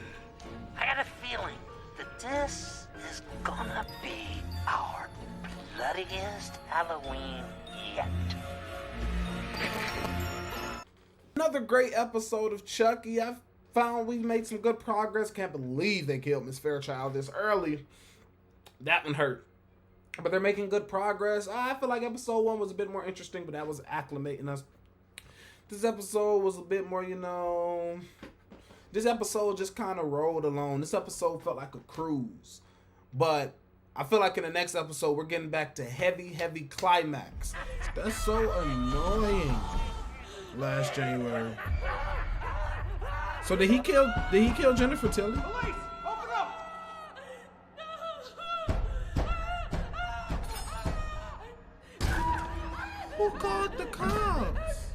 I got a feeling that this is gonna be our bloodiest Halloween yet. Another great episode of Chucky. I found we made some good progress. Can't believe they killed Miss Fairchild this early. That one hurt. But they're making good progress. I feel like episode 1 was a bit more interesting, but that was acclimating us. This episode was a bit more, this episode just kind of rolled along. This episode felt like a cruise. But I feel like in the next episode, we're getting back to heavy climax. That's so annoying. Last January. So did he kill Jennifer Tilly? Police, open up! Who called the cops?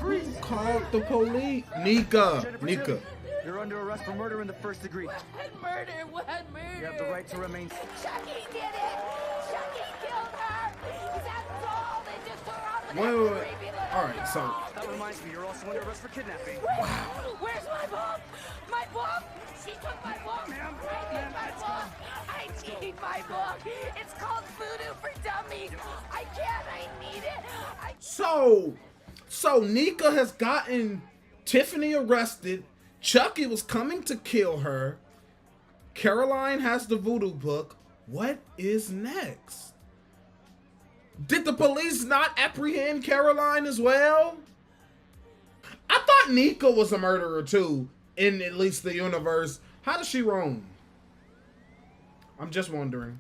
Who called the police? Nika. You're under arrest for murder in the first degree. What murder? You have the right to remain. Chucky did it! Chucky killed her! That's all! They just tore out an Wait. Alright, so. That reminds me, you're also under arrest for kidnapping. Where's my book? My book? She took my book! I need my book! I need my book! It's called Voodoo for Dummies! I need it! So Nika has gotten Tiffany arrested. Chucky was coming to kill her. Caroline has the voodoo book. What is next? Did the police not apprehend Caroline as well? I thought Nika was a murderer too, in at least the universe. How does she roam? I'm just wondering.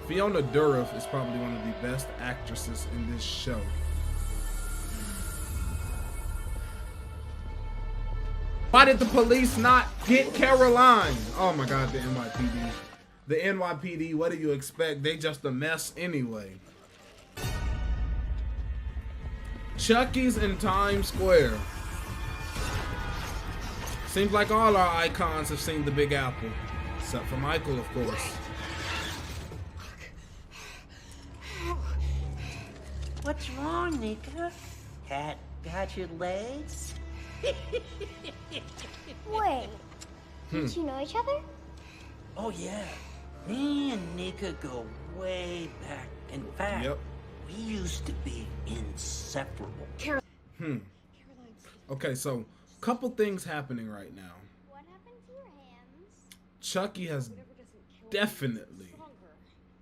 Fiona Dourif is probably one of the best actresses in this show. Why did the police not get Caroline? Oh my God, the NYPD. The NYPD, what do you expect? They just a mess anyway. Chucky's in Times Square. Seems like all our icons have seen the Big Apple. Except for Michael, of course. What's wrong, Nika? Cat got your legs? Wait, did you know each other? Oh, yeah. Me and Nika go way back. In fact, we used to be inseparable. Okay, so couple things happening right now. What happened to your hands? Chucky has definitely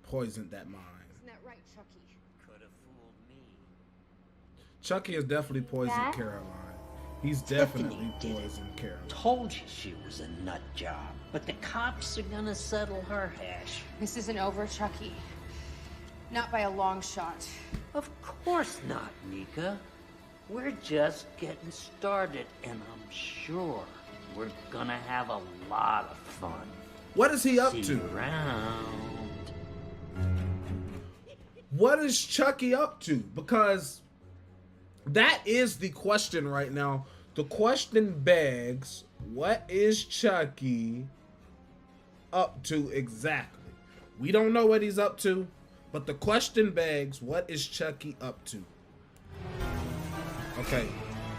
poisoned that mind. Isn't that right, Chucky? Could have fooled me. Chucky has definitely poisoned Caroline. He's definitely poisoned Caroline. Told you she was a nut job, but the cops are gonna settle her hash. This isn't over, Chucky. Not by a long shot. Of course not, Nika. We're just getting started, and I'm sure we're gonna have a lot of fun. What is he up See to? you around. What is Chucky up to? Because that is the question right now. The question begs, what is Chucky up to exactly? We don't know what he's up to, but the question begs, what is Chucky up to? Okay,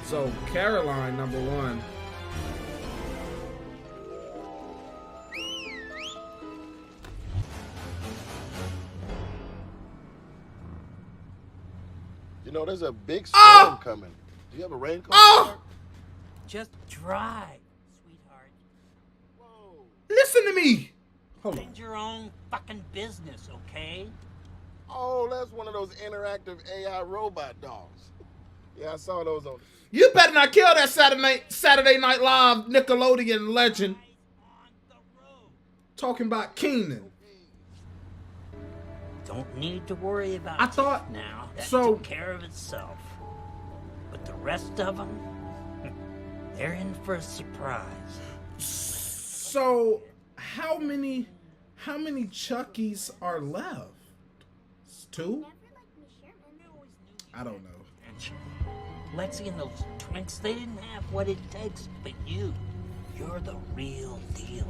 so Caroline, number one. You know, there's a big storm coming. Do you have a raincoat? Just drive, sweetheart. Listen to me. Hold on. Mind your own fucking business, okay? Oh, that's one of those interactive AI robot dogs. Yeah, I saw those on. You better not kill that Saturday Night Live Nickelodeon legend. Talking about Keenan. Don't need to worry about I thought now. That so. took care of itself. But the rest of them, they're in for a surprise. So, how many Chuckies are left? 2? I don't know. Lexi and those twinks, they didn't have what it takes, but you're the real deal.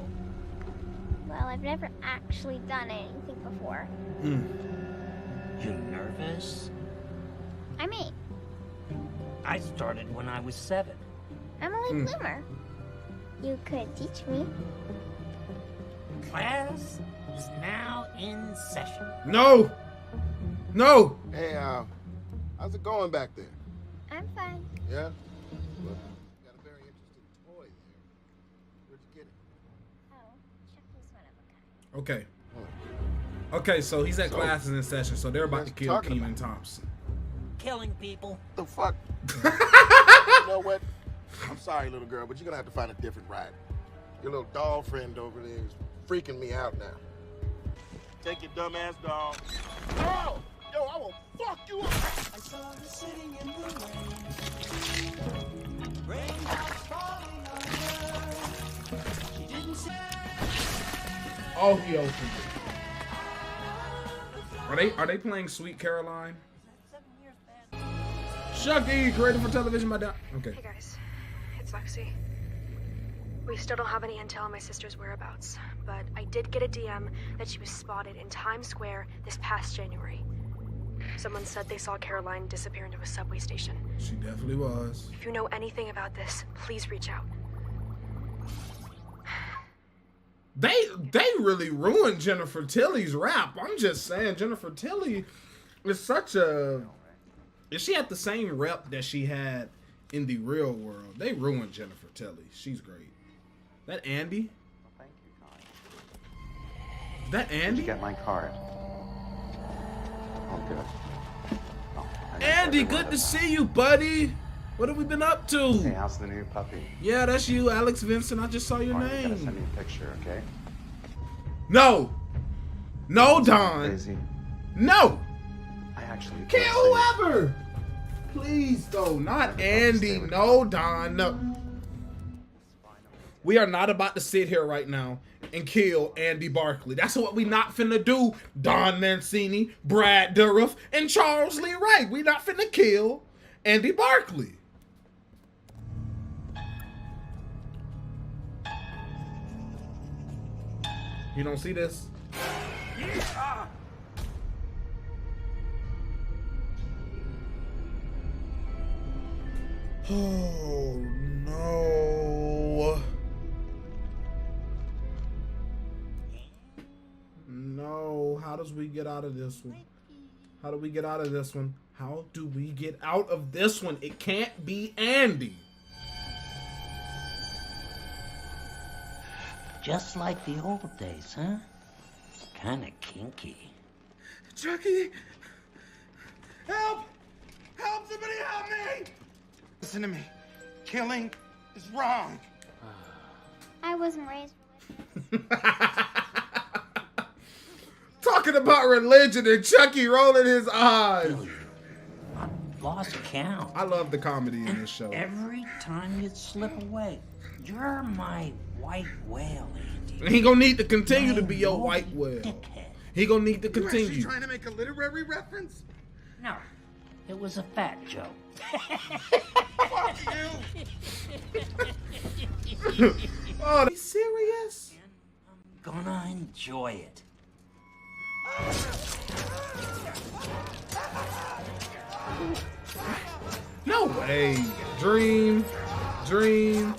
Well, I've never actually done anything before. You nervous? I'm 8. I started when I was 7. I'm a late bloomer. You could teach me. Class is now in session. No! No! Hey, how's it going back there? I'm fine. Yeah? Look, you got a very interesting toy there. Where'd you get it? Oh, Chucky's one of a kind. Okay. Okay, so he's at classes in session, so they're about to kill talking Keenan Thompson. Killing people. The fuck? You know what? I'm sorry, little girl, but you're gonna have to find a different ride. Your little doll friend over there is freaking me out now. Take your dumb ass doll. Oh! Yo, I will fuck you up! I saw her sitting in the rain. Raindrops falling on her. She didn't say. Oh, he opened it. Are they playing Sweet Caroline? Chucky, created for television by Okay. Hey guys, it's Lexi. We still don't have any intel on my sister's whereabouts, but I did get a DM that she was spotted in Times Square this past January. Someone said they saw Caroline disappear into a subway station. She definitely was. If you know anything about this, please reach out. They really ruined Jennifer Tilly's rap. I'm just saying, Jennifer Tilly is such a... If she had the same rep that she had in the real world, they ruined Jennifer Tilly. She's great. That Andy? Thank you, Connie. Is that Andy? Did you get my card? Oh, good. Oh, Andy, good to see you, buddy. What have we been up to? Hey, how's the new puppy? Yeah, that's you, Alex Vincent. I just saw your Alright, you gotta name. send me a picture, okay? No. No, Don. Crazy. No. I actually Kill whoever. Please, though. Not Andy. No, Don. No. We are not about to sit here right now and kill Andy Barkley. That's what we not finna do. Don Mancini, Brad Dourif, and Charles Lee Ray. We not finna kill Andy Barkley. You don't see this? Oh, no. No. How does we get out of this one? How do we get out of this one? How do we get out of this one? It can't be Andy. Just like the old days, huh? Kinda kinky. Chucky! Help! Help! Somebody help me! Listen to me. Killing is wrong. I wasn't raised Talking about religion and Chucky rolling his eyes. Lost count. I love the comedy in this show. Every time you slip away, you're my white whale, Andy. And he gonna need to continue to be your white whale. He gonna need to You actually continue. trying to make a literary reference? No, it was a fat joke. Fuck you! Oh, are you serious? Gonna enjoy it. No way. Dream. Dream.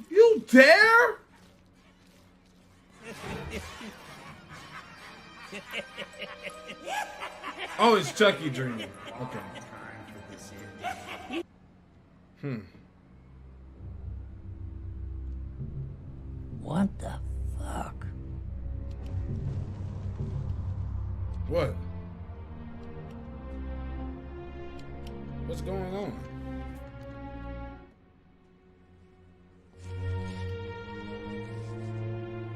You dare? Oh, it's Chucky Dream. Okay. What the fuck? What? What's going on?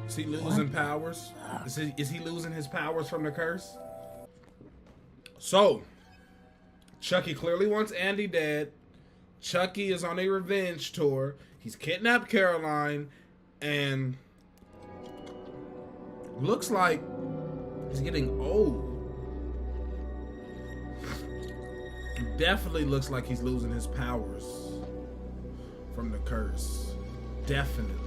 Is he losing powers? Is he losing his powers from the curse? So, Chucky clearly wants Andy dead. Chucky is on a revenge tour. He's kidnapped Caroline, and looks like he's getting old. Definitely looks like he's losing his powers from the curse. Definitely.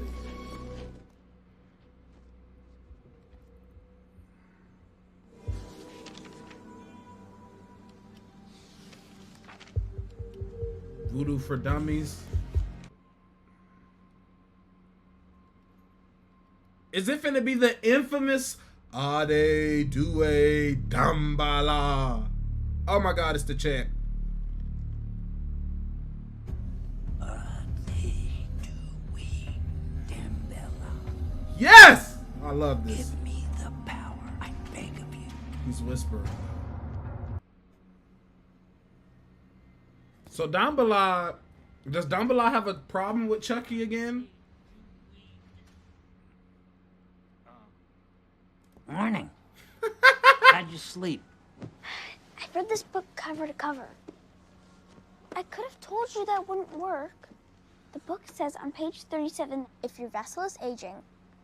Voodoo for Dummies. Is it finna be the infamous Ade Due Dambala? Oh my god, it's the chant. Yes! I love this. Give me the power, I beg of you. He's whispering. So Dambala, does Dambala have a problem with Chucky again? Morning. How'd you sleep? I read this book cover to cover. I could have told you that wouldn't work. The book says on page 37, if your vessel is aging,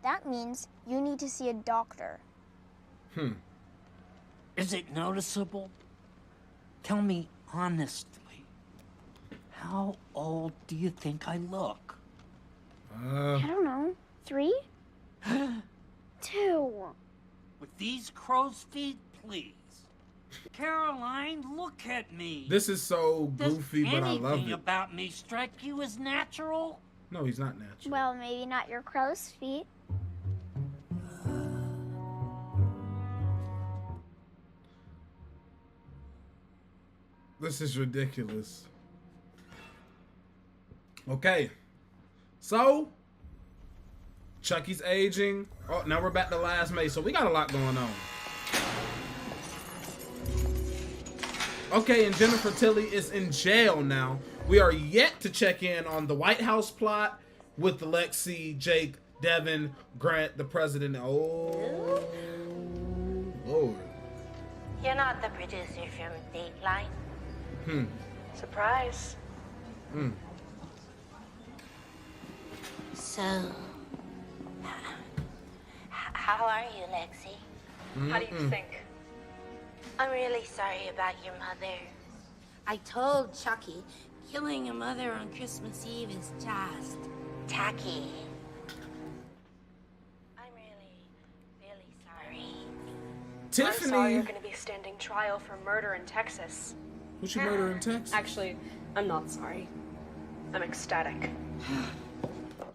that means you need to see a doctor. Is it noticeable? Tell me honestly. How old do you think I look? I don't know. 3? 2. With these crow's feet, please. Caroline, look at me. This is so goofy, but I love Anything it. about me strike you as natural? No, he's not natural. Well, maybe not your crow's feet. This is ridiculous. Okay. So, Chucky's aging. Oh, now we're back to last May, so we got a lot going on. Okay, and Jennifer Tilly is in jail now. We are yet to check in on the White House plot with Lexi, Jake, Devin, Grant, the president. Oh, Lord. You're not the producer from Dateline. Surprise. So, how are you, Lexi? How do you think? I'm really sorry about your mother. I told Chucky killing a mother on Christmas Eve is just tacky. I'm really sorry. Tiffany. I'm sorry you're going to be standing trial for murder in Texas. Who's your murder in Texas? Actually, I'm not sorry. I'm ecstatic.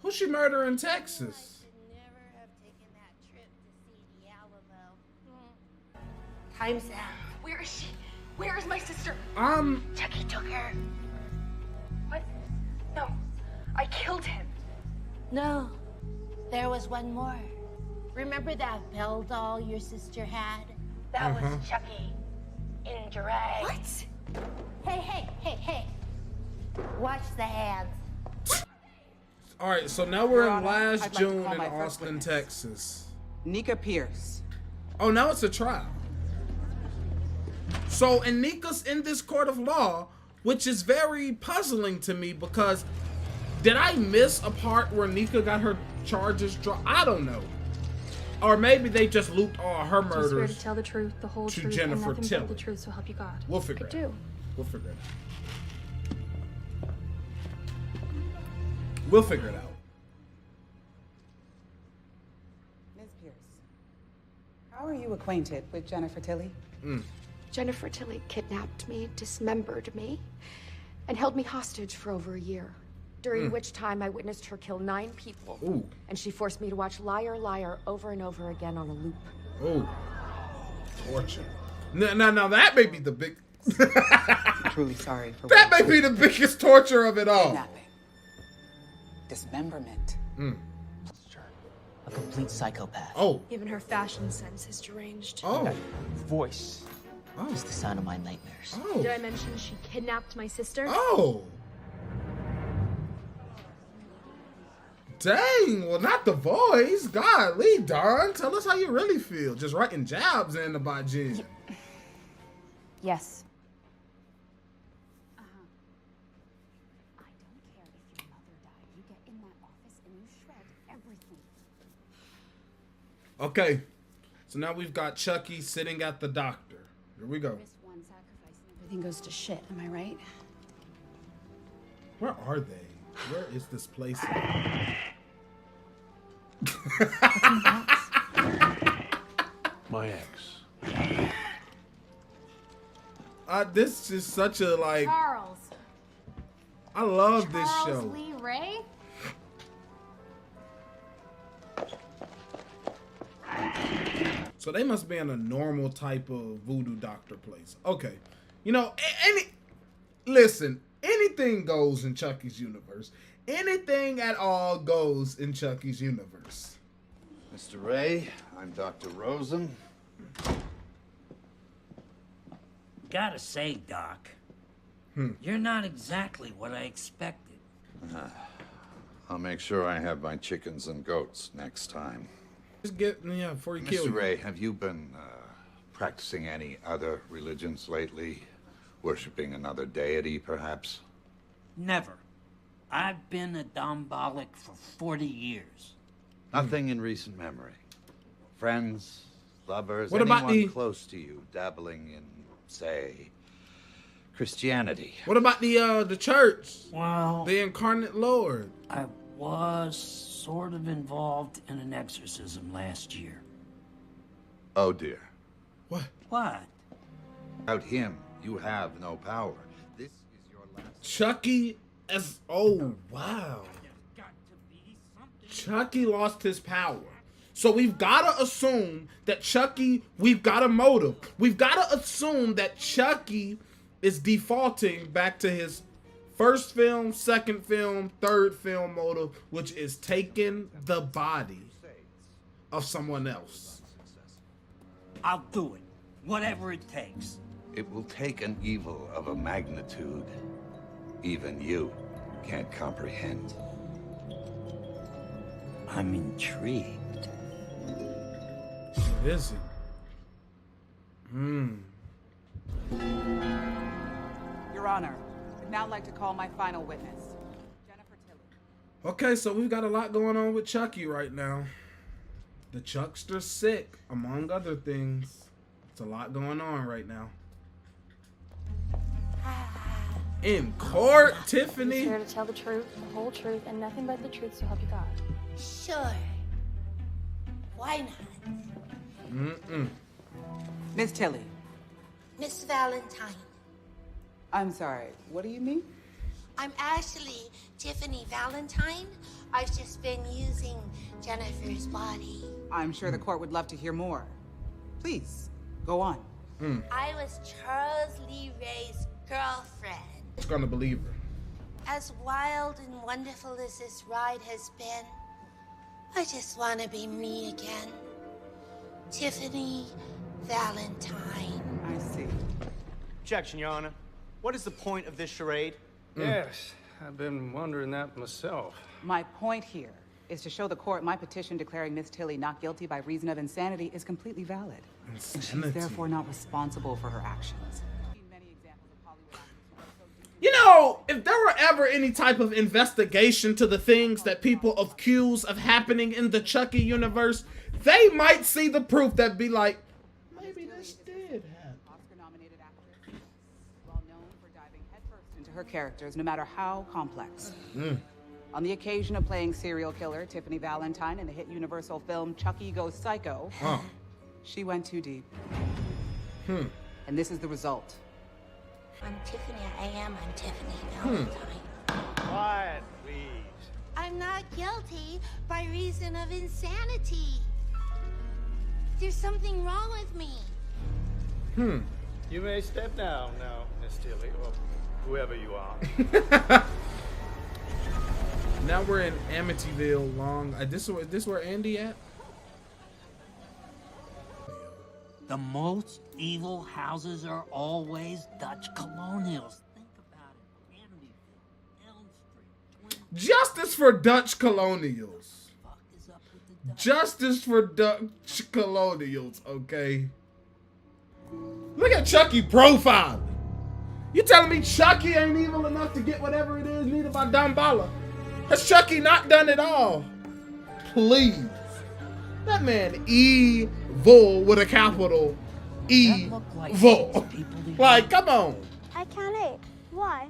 Who's she murder in Texas? Time's out. Where is she? Where is my sister? Chucky took her. What? No. I killed him. No. There was one more. Remember that bell doll your sister had? That was Chucky. In drag. What? Hey. Watch the hands. All right, so now we're Your in Honor, last I'd like to June call in my first Austin, witness. Texas. Nika Pierce. Oh, now it's a trial. So, and Nika's in this court of law, which is very puzzling to me because did I miss a part where Nika got her charges dropped? I don't know. Or maybe they just looped all her Do you swear murders to tell the truth, the whole to truth, Jennifer and nothing Tilly. but the truth, so help you God. We'll figure Could it out. do. We'll figure it out. We'll figure it out. Ms. Pierce, how are you acquainted with Jennifer Tilly? Jennifer Tilly kidnapped me, dismembered me, and held me hostage for over a year, during which time I witnessed her kill 9 people. Ooh. And she forced me to watch Liar, Liar over and over again on a loop. Oh, torture. Now that may be the big. I'm truly sorry for That what may be the biggest torture of it all. Kidnapping. Dismemberment. A complete psychopath. Oh. Even her fashion sense is deranged. Oh. Voice. Oh. Is the sign of my nightmares. Oh. Did I mention she kidnapped my sister? Oh. Dang, well, not the voice. Golly, Dawn, tell us how you really feel. Just writing jabs in about Jen. Yes. Okay, so now we've got Chucky sitting at the doctor. Here we go. One sacrifice and everything goes to shit, am I right? Where are they? Where is this place? My ex. This is such a like. Charles. I love this Charles show. Lee Ray? So they must be in a normal type of voodoo doctor place. Okay. You know, listen, anything goes in Chucky's universe. Anything at all goes in Chucky's universe. Mr. Ray, I'm Dr. Rosen. Gotta say, Doc, you're not exactly what I expected. I'll make sure I have my chickens and goats next time. Just get, yeah, before you kill Mr. you. Ray, have you been practicing any other religions lately? Worshipping another deity, perhaps? Never. I've been a Dambolic for 40 years. Nothing in recent memory. Friends, lovers, What about anyone the- close to you dabbling in, say, Christianity? What about the church? Well, the incarnate Lord. I was sort of involved in an exorcism last year. Oh dear. What? What? Without him, you have no power. This is your last. Chucky as oh wow. Chucky lost his power. So we've gotta assume that Chucky, we've got a motive. We've gotta assume that Chucky is defaulting back to his first film, second film, third film motive, which is taking the body of someone else. I'll do it. Whatever it takes. It will take an evil of a magnitude even you can't comprehend. I'm intrigued. Is it? Your Honor, I'd now like to call my final witness. Okay, so we've got a lot going on with Chucky right now. The Chuckster's sick, among other things. It's a lot going on right now. In court, Tiffany. He's here to tell the truth, the whole truth, and nothing but the truth, so help you God. Sure. Why not? Miss Tilly. Miss Valentine. I'm sorry, what do you mean? I'm actually Tiffany Valentine. I've just been using Jennifer's body. I'm sure the court would love to hear more. Please, go on. I was Charles Lee Ray's girlfriend. Who's gonna believe her? As wild and wonderful as this ride has been, I just want to be me again. Tiffany Valentine. I see. Objection, Your Honor. What is the point of this charade? Yes, I've been wondering that myself. My point here is to show the court my petition declaring Miss Tilly not guilty by reason of insanity is completely valid. And she's therefore not responsible for her actions. You know, if there were ever any type of investigation to the things that people accuse of happening in the Chucky universe, they might see the proof that be like, maybe this did happen. Oscar-nominated actress, well known for diving headfirst into her characters, no matter how complex. On the occasion of playing serial killer Tiffany Valentine in the hit Universal film Chucky Goes Psycho, she went too deep. And this is the result. I'm Tiffany. I'm Tiffany Valentine. Quiet, please. I'm not guilty by reason of insanity. There's something wrong with me. You may step down now, Miss Tilly, or whoever you are. Now we're in Amityville Long. This where Andy at? The most evil houses are always Dutch colonials. Think about it. Amityville, Elm Street, Twin. Justice for Dutch colonials. Justice for Dutch colonials, okay? Look at Chucky profiling. You telling me Chucky ain't evil enough to get whatever it is needed by Damballa? Has Chucky not done it all? Please. That man evil with a capital evil. Like, come on. I count 8. Why?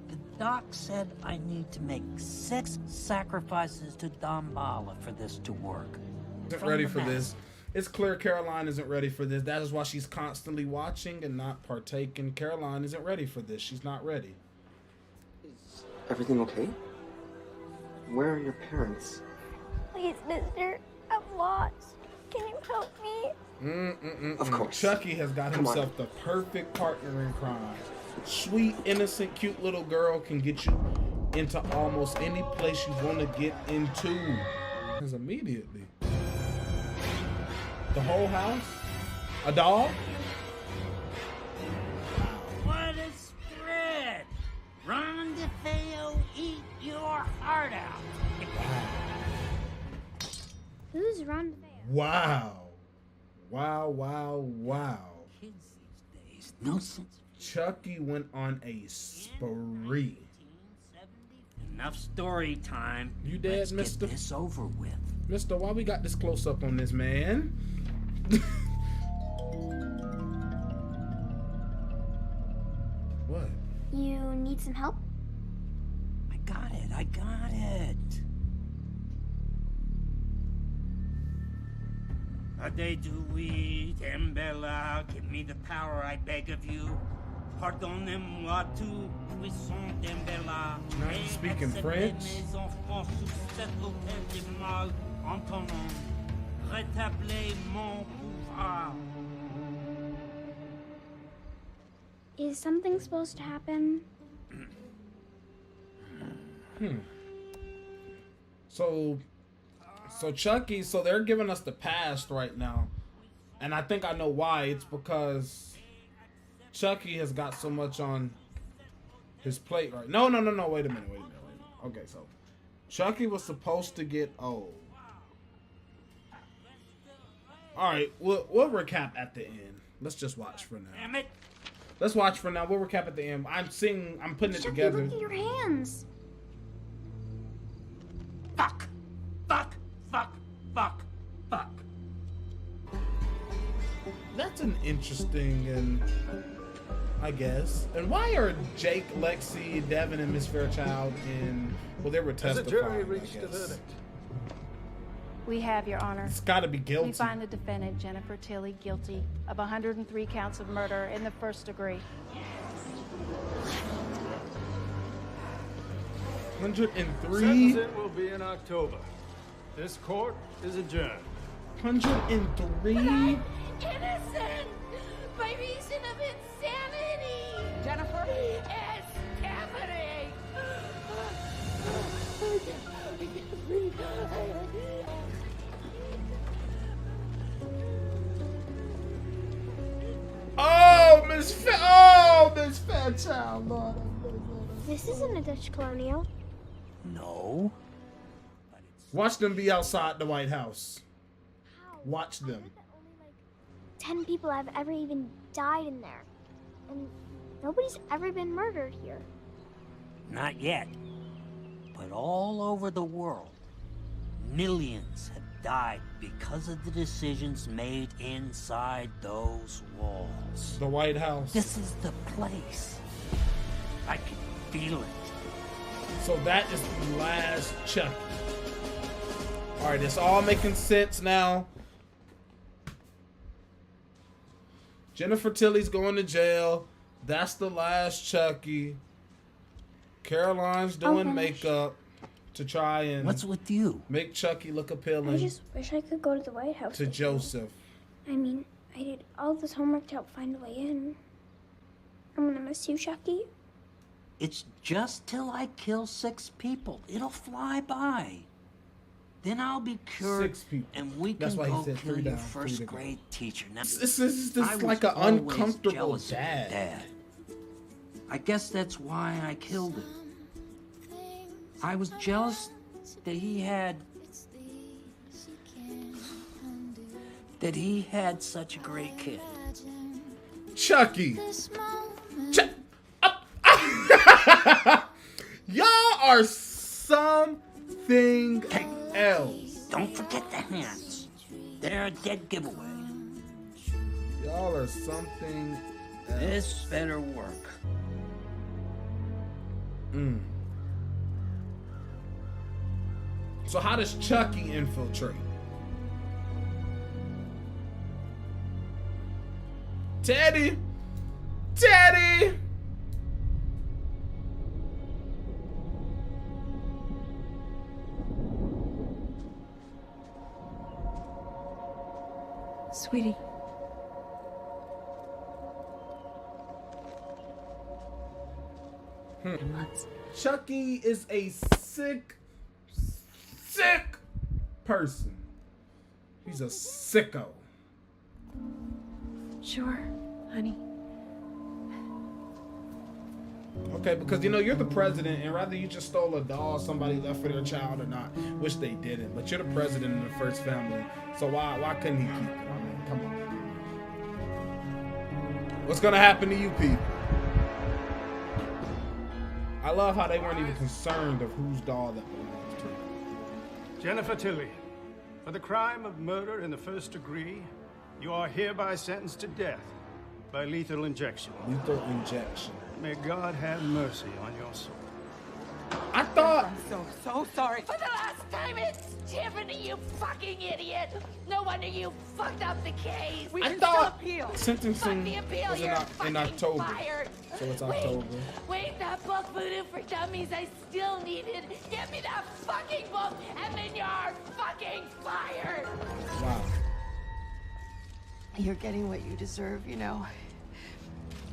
The doc said I need to make 6 sacrifices to Damballa for this to work. Isn't ready for this. It's clear Caroline isn't ready for this. That is why she's constantly watching and not partaking. Caroline isn't ready for this. She's not ready. Everything okay? Where are your parents? Please, mister, I'm lost. Can you help me? Of course. Chucky has got himself the perfect partner in crime. Sweet, innocent, cute little girl can get you into almost any place you want to get into. Because immediately. The whole house? A dog? What a spread! Ron DeFeo, eat your heart out. Who's Ron DeFeo? Wow. Wow. Kids these days, no sense. Chucky went on a spree. Enough story time. You dead, Let's mister? get this over with. Mister, why we got this close up on this man? What? You need some help? I got it. Adedui, Tembela, give me the power, I beg of you. Pardonnez-moi tout, puissant Tembela. Now he's speaking French. Mes enfants sous cette hôtel du mal, entendons. Rétablez mon pouvoir. Is something supposed to happen? So Chucky, so they're giving us the past right now. And I think I know why. It's because Chucky has got so much on his plate right. No, wait a minute. Okay, so Chucky was supposed to get old. Alright, we'll recap at the end. Let's just watch for now. Damn it. Let's watch for now. We'll recap at the end. I'm putting it Chucky, together. look at your hands. Fuck. That's an interesting and I guess. And why are Jake, Lexi, Devin, and Miss Fairchild in? Well, they were testifying. The jury reached a verdict. We have, Your Honor. It's got to be guilty. We find the defendant, Jennifer Tilly, guilty of 103 counts of murder in the first degree. 103? Sentencing will be in October. This court is adjourned. 103? Innocent! By reason of insanity! Jennifer? It's happening! I can't breathe. Miss Fairchild, Lord. This isn't a Dutch colonial. No. Watch them be outside the White House. Watch them. 10 people have ever even died in there. And nobody's ever been murdered here. Not yet. But all over the world, millions have died because of the decisions made inside those walls. The White House. This is the place. I can feel it. So that is the last Chucky. Alright, it's all making sense now. Jennifer Tilly's going to jail. That's the last Chucky. Caroline's doing makeup to try and... What's with you? Make Chucky look appealing. I just wish I could go to the White House. To Joseph. I mean, I did all this homework to help find a way in. I'm gonna miss you, Chucky. It's just till I kill 6 people. It'll fly by. Then I'll be cured, 6 people. And we That's can why he go said kill 3 your down, 3 first to go. grade teacher. Now, This is I was like an always uncomfortable jealous of your dad. dad. I guess that's why I killed him. I was jealous that he had such a great kid. Chucky. Y'all are something else. Don't forget the hands. They're a dead giveaway. Y'all are something else. This better work. So how does Chucky infiltrate? Teddy! Sweetie. Chucky is a sick person. He's a sicko. Sure, honey. Okay, because you know you're the president, and rather you just stole a doll somebody left for their child or not, which they didn't. But you're the president in the first family, so why couldn't he keep it? I mean, come on. What's gonna happen to you people? I love how they weren't even concerned of whose doll that belongs to. Jennifer Tilly, for the crime of murder in the first degree, you are hereby sentenced to death by lethal injection. Lethal injection. May God have mercy on your soul. I thought... I'm so sorry. For the last time, it's Tiffany, you fucking idiot. No wonder you fucked up the case. We can still appeal. Sentencing the appeal, was in October. Fired. So it's October. Wait, that book, Voodoo for Dummies, I still need it. Give me that fucking book, and then you're fucking fired. Wow. You're getting what you deserve, you know.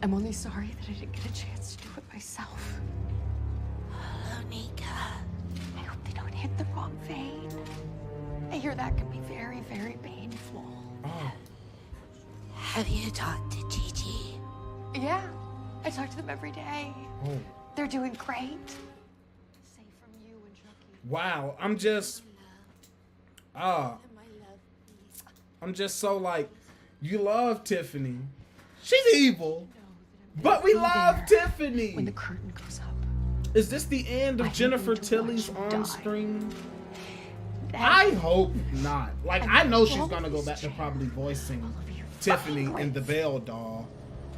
I'm only sorry that I didn't get a chance to do it myself. Hello, Nika. I hope they don't hit the wrong vein. I hear that can be very, very painful. Oh. Have you talked to Gigi? Yeah, I talk to them every day. Oh. They're doing great. Safe from you and Chucky. Wow, I'm just so like, you love Tiffany. She's evil, but we love Tiffany. When the curtain goes up. Is this the end of Jennifer Tilly's on-screen? I hope not. Like, I know she's gonna go back to probably voicing Tiffany in the Belle doll,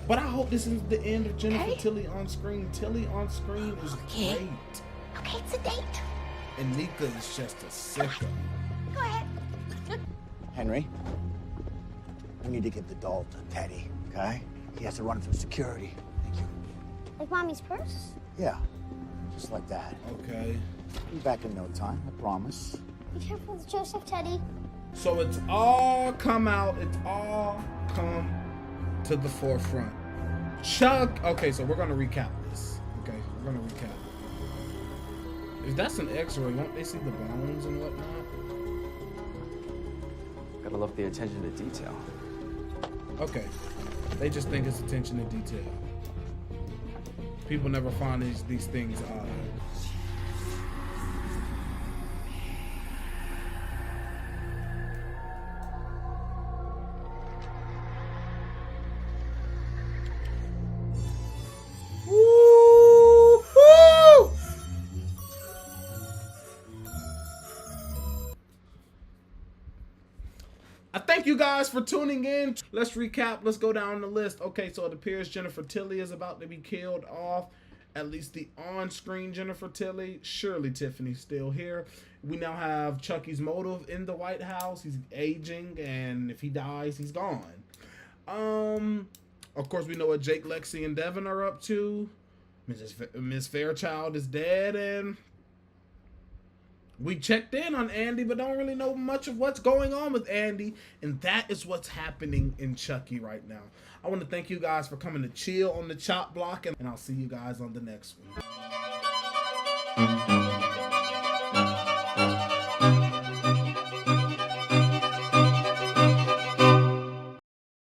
but I hope this is the end of Jennifer Tilly on screen. Tilly on screen is great. Okay, it's a date. And Nika is just a sicko. Go ahead. Henry, we need to get the doll to Teddy, okay? He has to run through security. Thank you. Like Mommy's purse? Yeah, just like that. Okay. Be back in no time, I promise. Be careful with Joseph, Teddy. So it's all come out. It's all come to the forefront. Chuck. Okay, so we're gonna recap this. Okay, we're gonna recap. If that's an X-ray, won't they see the bones and whatnot? Gotta love the attention to detail. Okay, they just think it's attention to detail. People never find these things odd. Thank you guys for tuning in. Let's recap. Let's go down the list. Okay, so it appears Jennifer Tilly is about to be killed off. At least the on-screen Jennifer Tilly. Surely Tiffany's still here. We now have Chucky's motive in the White House. He's aging, and if he dies, he's gone. Of course, we know what Jake, Lexi, and Devin are up to. Miss Fairchild is dead, and we checked in on Andy, but don't really know much of what's going on with Andy. And that is what's happening in Chucky right now. I want to thank you guys for coming to chill on the chop block. And I'll see you guys on the next one.